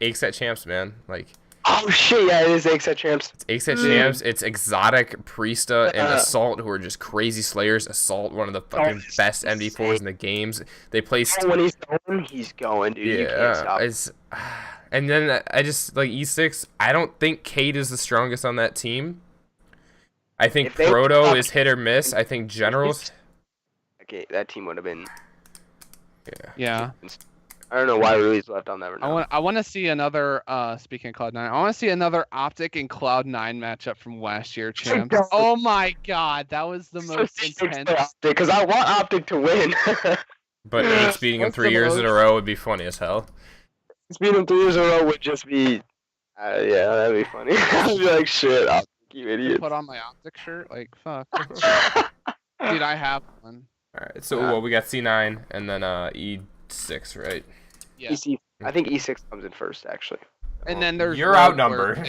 Aches at champs, man. Like. Oh shit! Yeah, it is Aches at champs. It's Aches at champs. It's Exotic, Priesta, and Assault, who are just crazy slayers. Assault, one of the fucking best MD4s in the games. They play. When he's going, dude. You can't stop. And then I just like E6. I don't think Cade is the strongest on that team. I think Proto is hit or miss. I think Generals. Okay, that team would have been. Yeah. I don't know why Rui's left on that right now. I want to see another. Speaking of Cloud9, I want to see another Optic and Cloud9 matchup from last year, champs. Oh my god, that was the most intense. Because I want Optic to win. But Aches beating him 3 years in a row would be funny as hell. Beating him 3 years in a row would just be. Yeah, that'd be funny. I'd be like, shit, Optic, you idiot. Put on my Optic shirt, like fuck. Dude, I have one. All right, so we got C9 and then E6, right? Yeah. I think E6 comes in first, actually. And then there's You're outnumbered.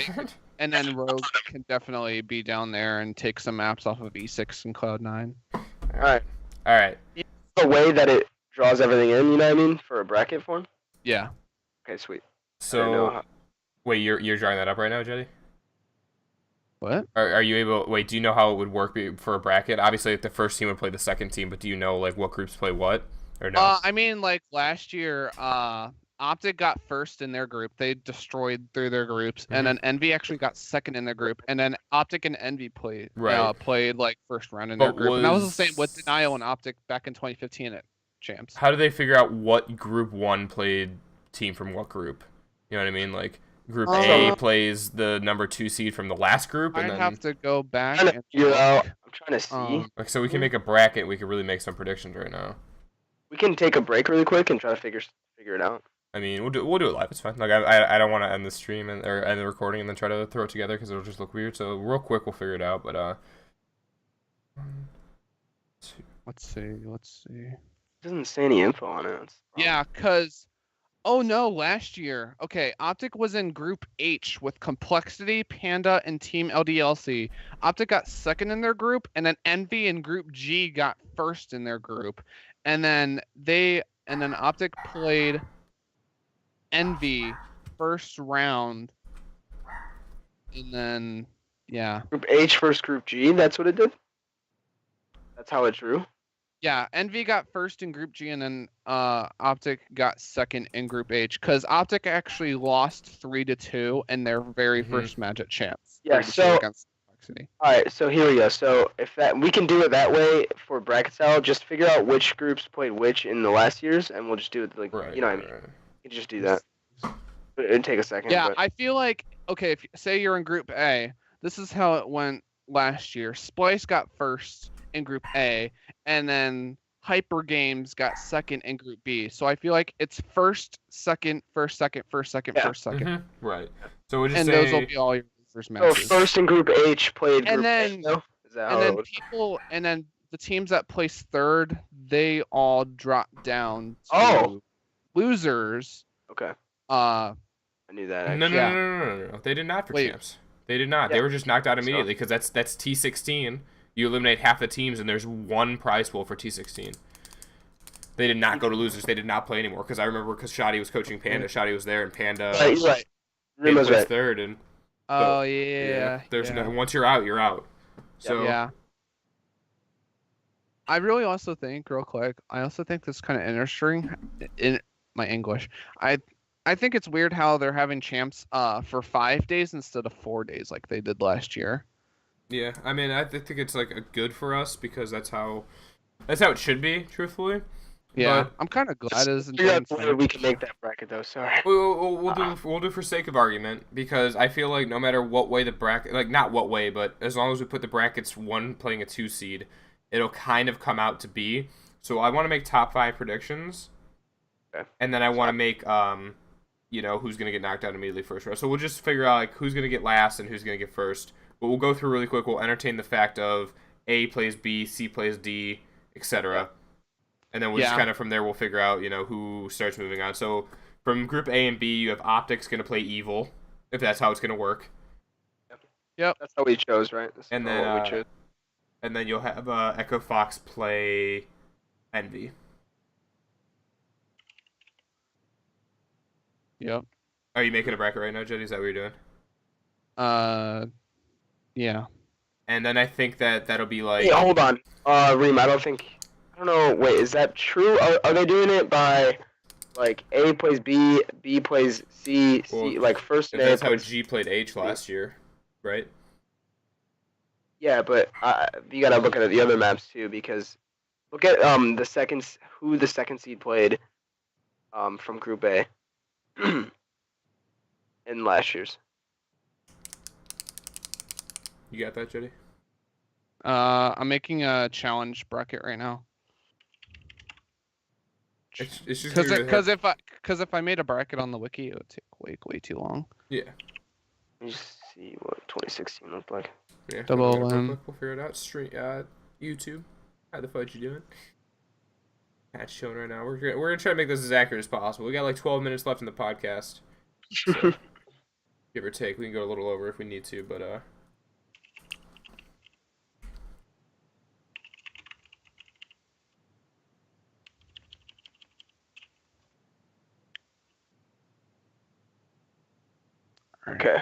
And then Rogue can definitely be down there and take some maps off of E6 and Cloud9. All right. The way that it draws everything in, you know what I mean, for a bracket form. Yeah. Okay, sweet. So, wait, you're drawing that up right now, Jetty? What? Are you able? Wait, do you know how it would work for a bracket? Obviously, like, the first team would play the second team, but do you know like what groups play what, or no? I mean, like last year, Optic got first in their group. They destroyed through their groups, and then Envy actually got second in their group, and then Optic and Envy played like first round in their group. And that was the same with Denial and Optic back in 2015 at Champs. How do they figure out what group 1 played team from what group? You know what I mean? Like group A plays the number 2 seed from the last group, and I then have to go back. I'm trying to see. Like, so we can make a bracket. We can really make some predictions right now. We can take a break really quick and try to figure it out. I mean, we'll do it live. It's fine. Like I don't want to end the stream or end the recording and then try to throw it together because it'll just look weird. So real quick, we'll figure it out. But let's see. It doesn't say any info on it. Yeah, cause last year. Okay, Optic was in Group H with Complexity, Panda, and Team LDLC. Optic got second in their group, and then Envy in Group G got first in their group, and then Optic played Envy first round and then yeah. Group H versus Group G. That's what it did. That's how it drew. Yeah, Envy got first in Group G, and then Optic got second in Group H. Because Optic actually lost 3-2 in their very first match at Champs. Yeah, 3-2 so against Complexity. all right, so here we go. So if that we can do it that way for bracket style, just figure out which groups played which in the last years, and we'll just do it like you know what I mean. You can just do that. It'd take a second. Yeah, but... I feel like okay. If say you're in Group A, this is how it went last year. Splice got first in Group A, and then Hyper Games got second in Group B. So I feel like it's first, second, first, second, first, second, first, second. Right. So we just and say... those will be all your first matches. So first in Group H played and Group then, A, though? Is that how and it then would... and then the teams that place third, they all drop down to losers. Okay. I knew that. No. They did not for champs. They did not. Yeah. They were just knocked out immediately because that's T16. You eliminate half the teams, and there's one prize pool for T16. They did not go to losers. They did not play anymore because I remember because Shoddy was coaching Panda. Shoddy was there, and Panda Right. was right. third. And oh yeah. There's no, once you're out, you're out. So yeah. I really also think, real quick, this is kind of interesting in my English. I think it's weird how they're having champs for 5 days instead of 4 days like they did last year. Yeah, I mean, I think it's like a good for us because that's how it should be, truthfully. Yeah, but I'm kind of glad it isn't. We can make that bracket though. Sorry. We'll do for sake of argument because I feel like no matter what way the bracket, like not what way, but as long as we put the brackets one playing a 2 seed, it'll kind of come out to be. So I want to make top 5 predictions, and then I want to make who's gonna get knocked out immediately first round. So we'll just figure out like who's gonna get last and who's gonna get first. But we'll go through really quick. We'll entertain the fact of A plays B, C plays D, etc. And then we'll just kind of from there we'll figure out who starts moving on. So from Group A and B, you have Optics gonna play Evil, if that's how it's gonna work. Yep. That's how we chose, right? And then you'll have Echo Fox play Envy. Yep. Are you making a bracket right now, Jedi? Is that what you're doing? Yeah. And then I think that'll be like... Hey, hold on. Reem, I don't know. Wait, is that true? Are they doing it by, like, A plays B, B plays C, C, like, first and that's how G played H last year, right? Yeah, but you gotta look at the other maps, too, because look at who the second seed played from Group A in last year's. You got that, Jody? I'm making a challenge bracket right now. It's just because if I made a bracket on the wiki, it would take way too long. Yeah. Let me just see what 2016 looked like. Yeah. We'll figure it out. Stream YouTube. How the fudge you doing? Patch showing right now. We're gonna try to make this as accurate as possible. We got like 12 minutes left in the podcast. So, give or take. We can go a little over if we need to, but Okay.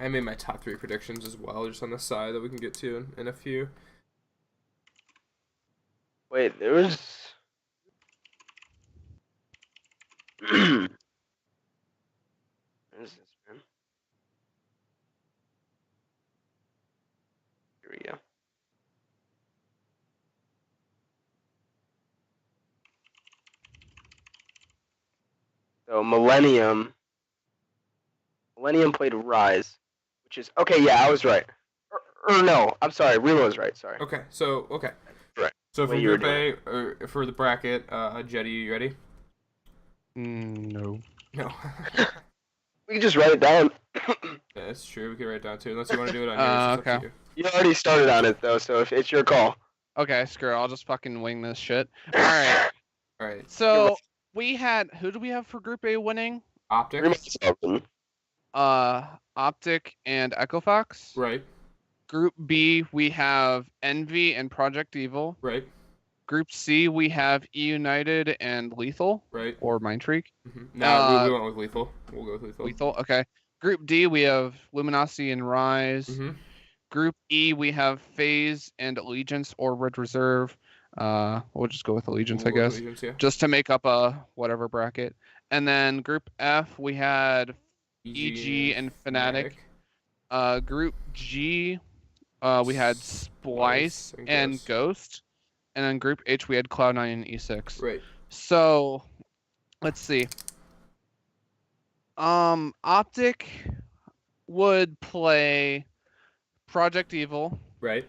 I made my top 3 predictions as well, just on the side that we can get to in a few. Wait, there was... Where is this, man? Here we go. So Millennium played Rise, which is okay. Yeah, I was right. Or no, I'm sorry. Remo was right. Sorry. Okay, so Right. So for Group A, or for the bracket, Jetty, you ready? No. No. We can just write it down. Yeah, that's true. We can write it down too, unless you want to do it on yours. It's up to you. You already started on it though, so if it's your call. Okay, screw it. I'll just fucking wing this shit. All right. All right. So we had who do we have for Group A winning? Optics. Optic and Echo Fox. Right. Group B we have Envy and Project Evil. Right. Group C, we have E United and Lethal, Right. or Mindfreak. Nah, we went with Lethal. We'll go with Lethal. Lethal, okay. Group D, we have Luminosity and Rise. Group E, we have FaZe and Allegiance or Red Reserve. We'll just go with Allegiance, I guess, Allegiance, yeah. just to make up a whatever bracket. And then Group F, we had EG and Fnatic. Group G, we had Splice and Ghost. And then Group H, we had Cloud9 and E6. Right. So, let's see. Optic would play Project Evil. Right.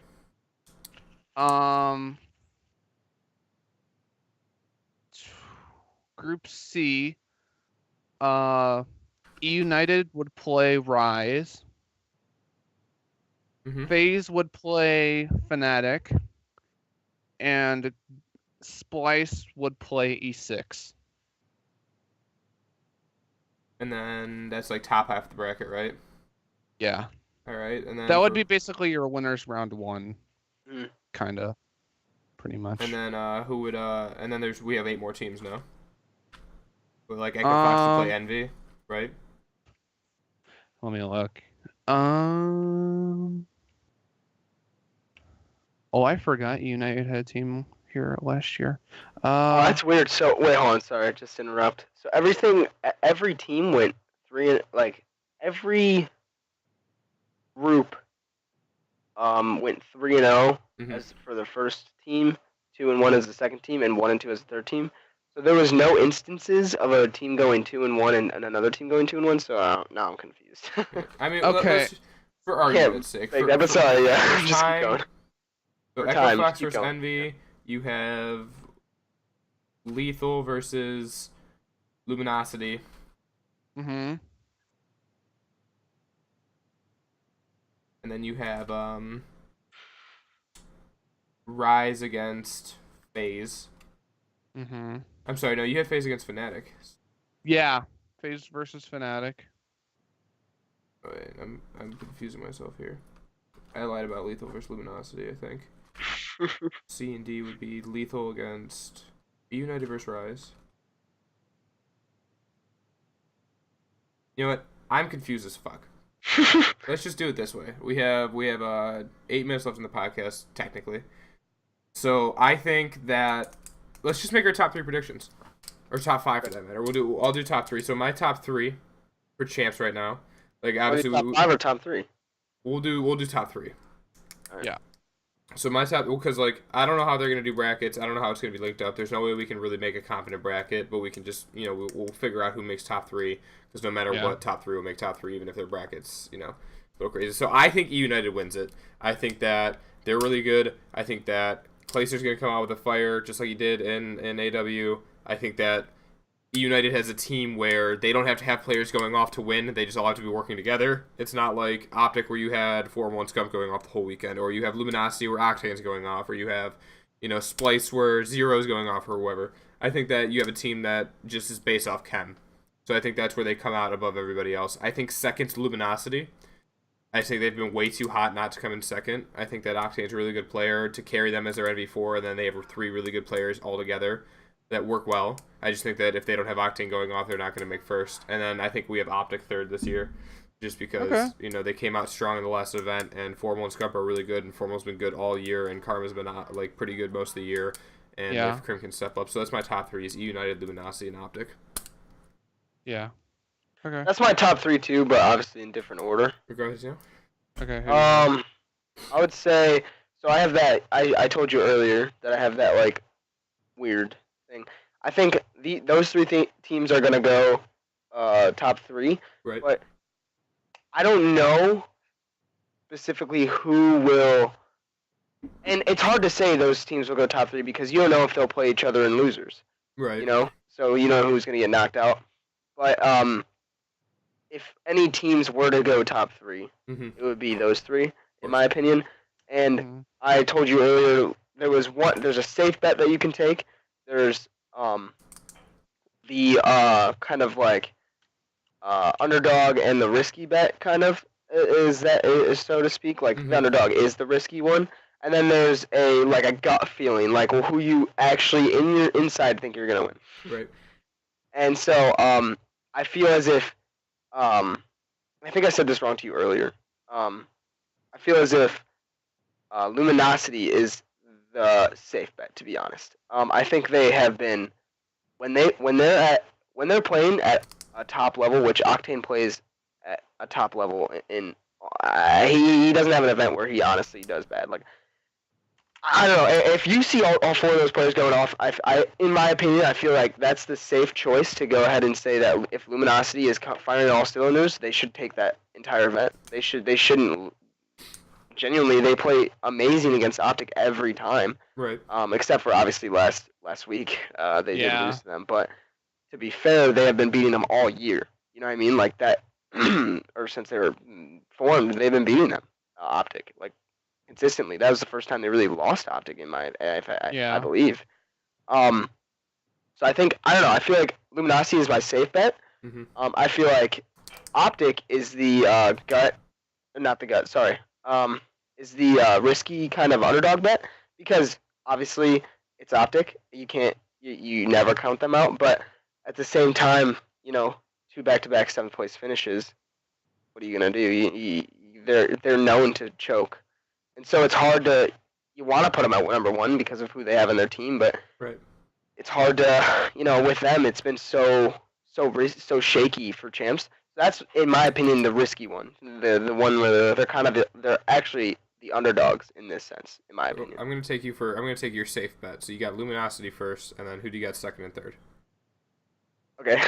Group C, E United would play Rise. FaZe would play Fnatic. And Splice would play E6. And then that's like top half of the bracket, right? Yeah. All right, and then that would be basically your winners round 1, Mm. kind of, pretty much. And then who would and then we have 8 more teams now. With like Echo Fox to play Envy, right? Let me look. Oh, I forgot United had a team here last year. Oh, that's weird. So wait, hold on. Sorry, just interrupt. So every team went 3, like every group went 3-0 as for the first team, 2-1 as the second team, and 1 and 2 as the third team. So there was no instances of a team going 2-1 and another team going 2-1. So now I'm confused. I mean, okay. For argument's sake. Sorry, yeah. Just keep going. So Echo Fox versus Envy, you have Lethal versus Luminosity. Mm-hmm. And then you have Rise against FaZe. Mm-hmm. I'm sorry, no, you had FaZe against Fnatic. Yeah, FaZe versus Fnatic. Oh, wait, I'm confusing myself here. I lied about Lethal versus Luminosity, I think. C and D would be Lethal against United versus Rise. You know what? I'm confused as fuck. Let's just do it this way. We have 8 minutes left in the podcast, technically. So I think that let's just make our top 3 predictions, or top 5 for that matter. I'll do top 3. So my top 3 for champs right now, like obviously top 5 or top 3. We'll do top 3. Right. Yeah. So my top, because like I don't know how they're gonna do brackets. I don't know how it's gonna be linked up. There's no way we can really make a confident bracket, but we can just we'll figure out who makes top 3. Because no matter what, top 3 will make top 3, even if their brackets go crazy. So I think E United wins it. I think that they're really good. I think that Placer's gonna come out with a fire just like he did in AW. I think that E United has a team where they don't have to have players going off to win. They just all have to be working together. It's not like Optic where you had 4-1 Scump going off the whole weekend, or you have Luminosity where Octane's going off, or you have, Splice where Zero's going off, or whoever. I think that you have a team that just is based off chem. So I think that's where they come out above everybody else. I think second's Luminosity. I think they've been way too hot not to come in second. I think that Octane's a really good player to carry them as their NV4, and then they have 3 really good players all together that work well. I just think that if they don't have Octane going off, they're not going to make first. And then I think we have Optic third this year, just because they came out strong in the last event, and 4-1 Scump are really good, and 4-1's been good all year, and Karma's been like pretty good most of the year, and if Krim can step up. So that's my top 3 is E United, Luminosity, and Optic. Yeah. Okay. That's my top 3 too, but obviously in different order. Go ahead, yeah. Okay. I would say so. I have that. I told you earlier that I have that like weird thing. I think those 3 teams are gonna go top 3. Right. But I don't know specifically who will. And it's hard to say those teams will go top 3 because you don't know if they'll play each other in losers. Right. So you know who's gonna get knocked out. But if any teams were to go top 3, it would be those 3, in my opinion. And I told you earlier there's a safe bet that you can take. There's the kind of like underdog and the risky bet kind of is so to speak. Like the underdog is the risky one, and then there's a gut feeling, like who you actually in your inside think you're gonna win. Right. And so I feel as if I think I said this wrong to you earlier. I feel as if Luminosity is the safe bet, to be honest. I think they have been when they're playing at a top level, which Octane plays at a top level in. He doesn't have an event where he honestly does bad. Like, I don't know. If you see all four of those players going off, in my opinion, I feel like that's the safe choice to go ahead and say that if Luminosity is firing all cylinders, they should take that entire event. They shouldn't. Genuinely, they play amazing against Optic every time. Right. Except for obviously last week, they did Yeah. lose to them. But to be fair, they have been beating them all year. You know what I mean? Like that, or since they were formed, they've been beating them. Optic, like, consistently. That was the first time they really lost Optic in I believe. So I think, I don't know, I feel like Luminosity is my safe bet. Mhm. I feel like Optic is the not the gut, sorry. Is the risky kind of underdog bet, because obviously it's Optic. You never count them out, but at the same time, 2 back-to-back 7th place finishes. What are you gonna do? They're known to choke. And so it's hard you want to put them at number 1 because of who they have in their team, but Right. it's hard to, with them, it's been so shaky for champs. That's, in my opinion, the risky one. The one where they're actually the underdogs in this sense, in my opinion. I'm gonna take your safe bet. So you got Luminosity first, and then who do you got second and third? Okay.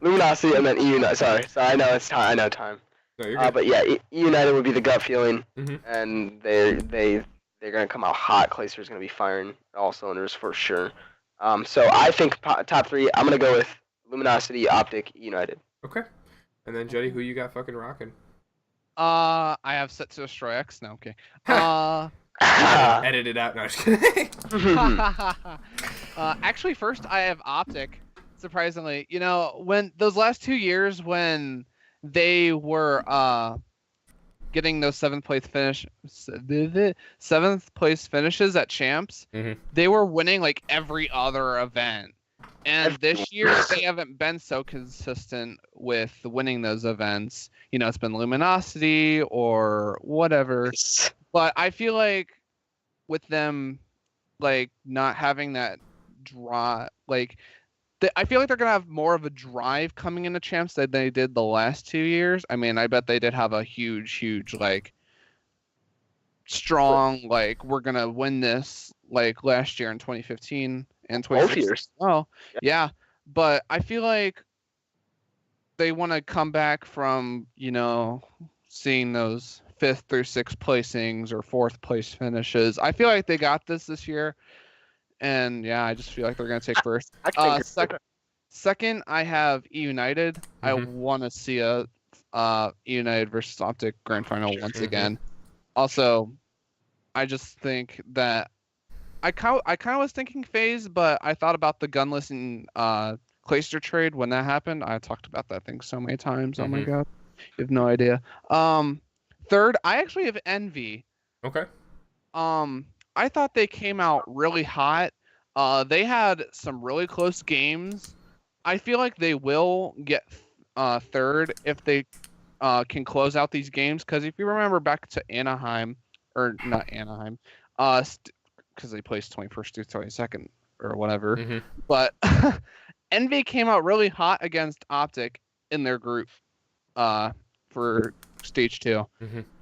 Luminosity and then E United. Sorry, I know it's time. I know time. No, you're good. But yeah, E United would be the gut feeling, Mhm. and they're gonna come out hot. Clayster's gonna be firing all cylinders for sure. So I think top 3. I'm gonna go with Luminosity, Optic, United. Okay. And then Jetty, who you got fucking rocking? I have set to destroy X. No, okay. Edit it out. No, just kidding. Actually, first I have Optic. Surprisingly, when those last 2 years when they were getting those 7th place finishes at champs, they were winning like every other event. And this year they haven't been so consistent with winning those events. It's been Luminosity or whatever. But I feel like with them, like, not having that draw, like, I feel like they're gonna have more of a drive coming into champs than they did the last 2 years. I mean, I bet they did have a huge, like, strong, like, we're gonna win this, like last year in 2015 and 2016. Both years. Oh, yeah. But I feel like they want to come back from, seeing those 5th through 6th placings or 4th place finishes. I feel like they got this year. And yeah, I just feel like they're gonna take first. Second, I have E United. I want to see a E United versus Optic grand final once again. Also, I just think that I kind of was thinking FaZe, but I thought about the Gunless and Clayster trade when that happened. I talked about that thing so many times. Oh my god, you have no idea. Third, I actually have Envy. Okay. I thought they came out really hot. They had some really close games. I feel like they will get third if they can close out these games. Because if you remember back to Anaheim, or not Anaheim, because they placed 21st through 22nd or whatever. But Envy came out really hot against Optic in their group for stage 2.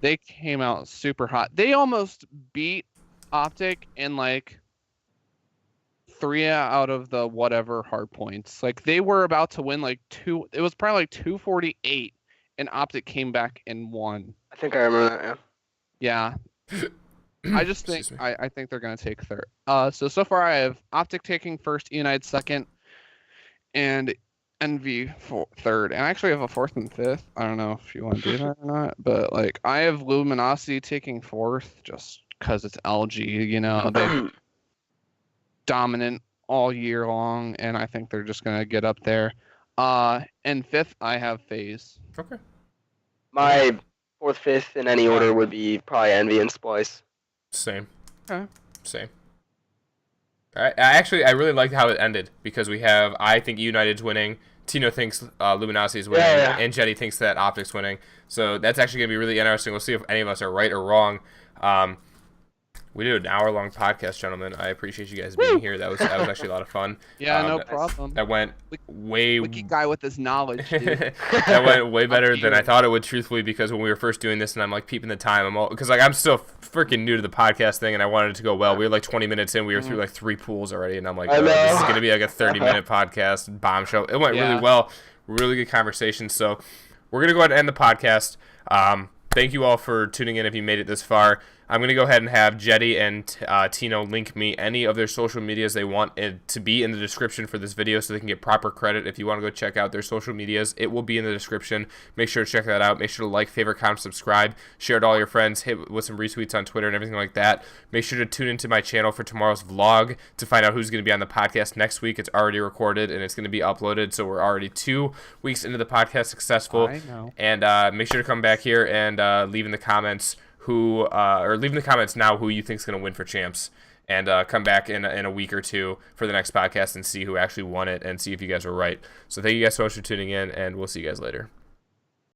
They came out super hot. They almost beat Optic in like 3 out of the whatever hard points. Like, they were about to win like 2. It was probably like 248, and Optic came back and won. I think I remember that. Yeah. I just think I think they're gonna take third. So far I have Optic taking first, United second, and Envy third. And I actually have a 4th and 5th. I don't know if you want to do that or not, but like, I have Luminosity taking 4th just because it's LG. They're dominant all year long, and I think they're just gonna get up there. And 5th I have FaZe. Okay. My 4th, 5th in any order would be probably Envy and Splice. Same. Okay. Same. I really liked how it ended because I think United's winning. Tino thinks Luminosi's winning, and Jetty thinks that Optic's winning. So that's actually going to be really interesting. We'll see if any of us are right or wrong. We did an hour-long podcast, gentlemen. I appreciate you guys being here. That was actually a lot of fun. Yeah, no problem. That went way... Wiki guy with his knowledge, dude. That went way better than I thought it would, truthfully, because when we were first doing this and I'm, like, peeping the time, because I'm still freaking new to the podcast thing, and I wanted it to go well. We were, like, 20 minutes in. We were through, like, 3 pools already, and I'm like, this is going to be, like, a 30-minute podcast bombshell. It went really well. Really good conversation. So we're going to go ahead and end the podcast. Thank you all for tuning in if you made it this far. I'm going to go ahead and have Jetty and Tino link me any of their social medias they want it to be in the description for this video so they can get proper credit. If you want to go check out their social medias, it will be in the description. Make sure to check that out. Make sure to like, favorite, comment, subscribe. Share it to all your friends. Hit with some retweets on Twitter and everything like that. Make sure to tune into my channel for tomorrow's vlog to find out who's going to be on the podcast next week. It's already recorded and it's going to be uploaded, so we're already 2 weeks into the podcast successful. I know. And make sure to come back here and leave in the comments leave in the comments now who you think is going to win for champs, and come back in a week or 2 for the next podcast and see who actually won it and see if you guys were right. So thank you guys so much for tuning in, and we'll see you guys later.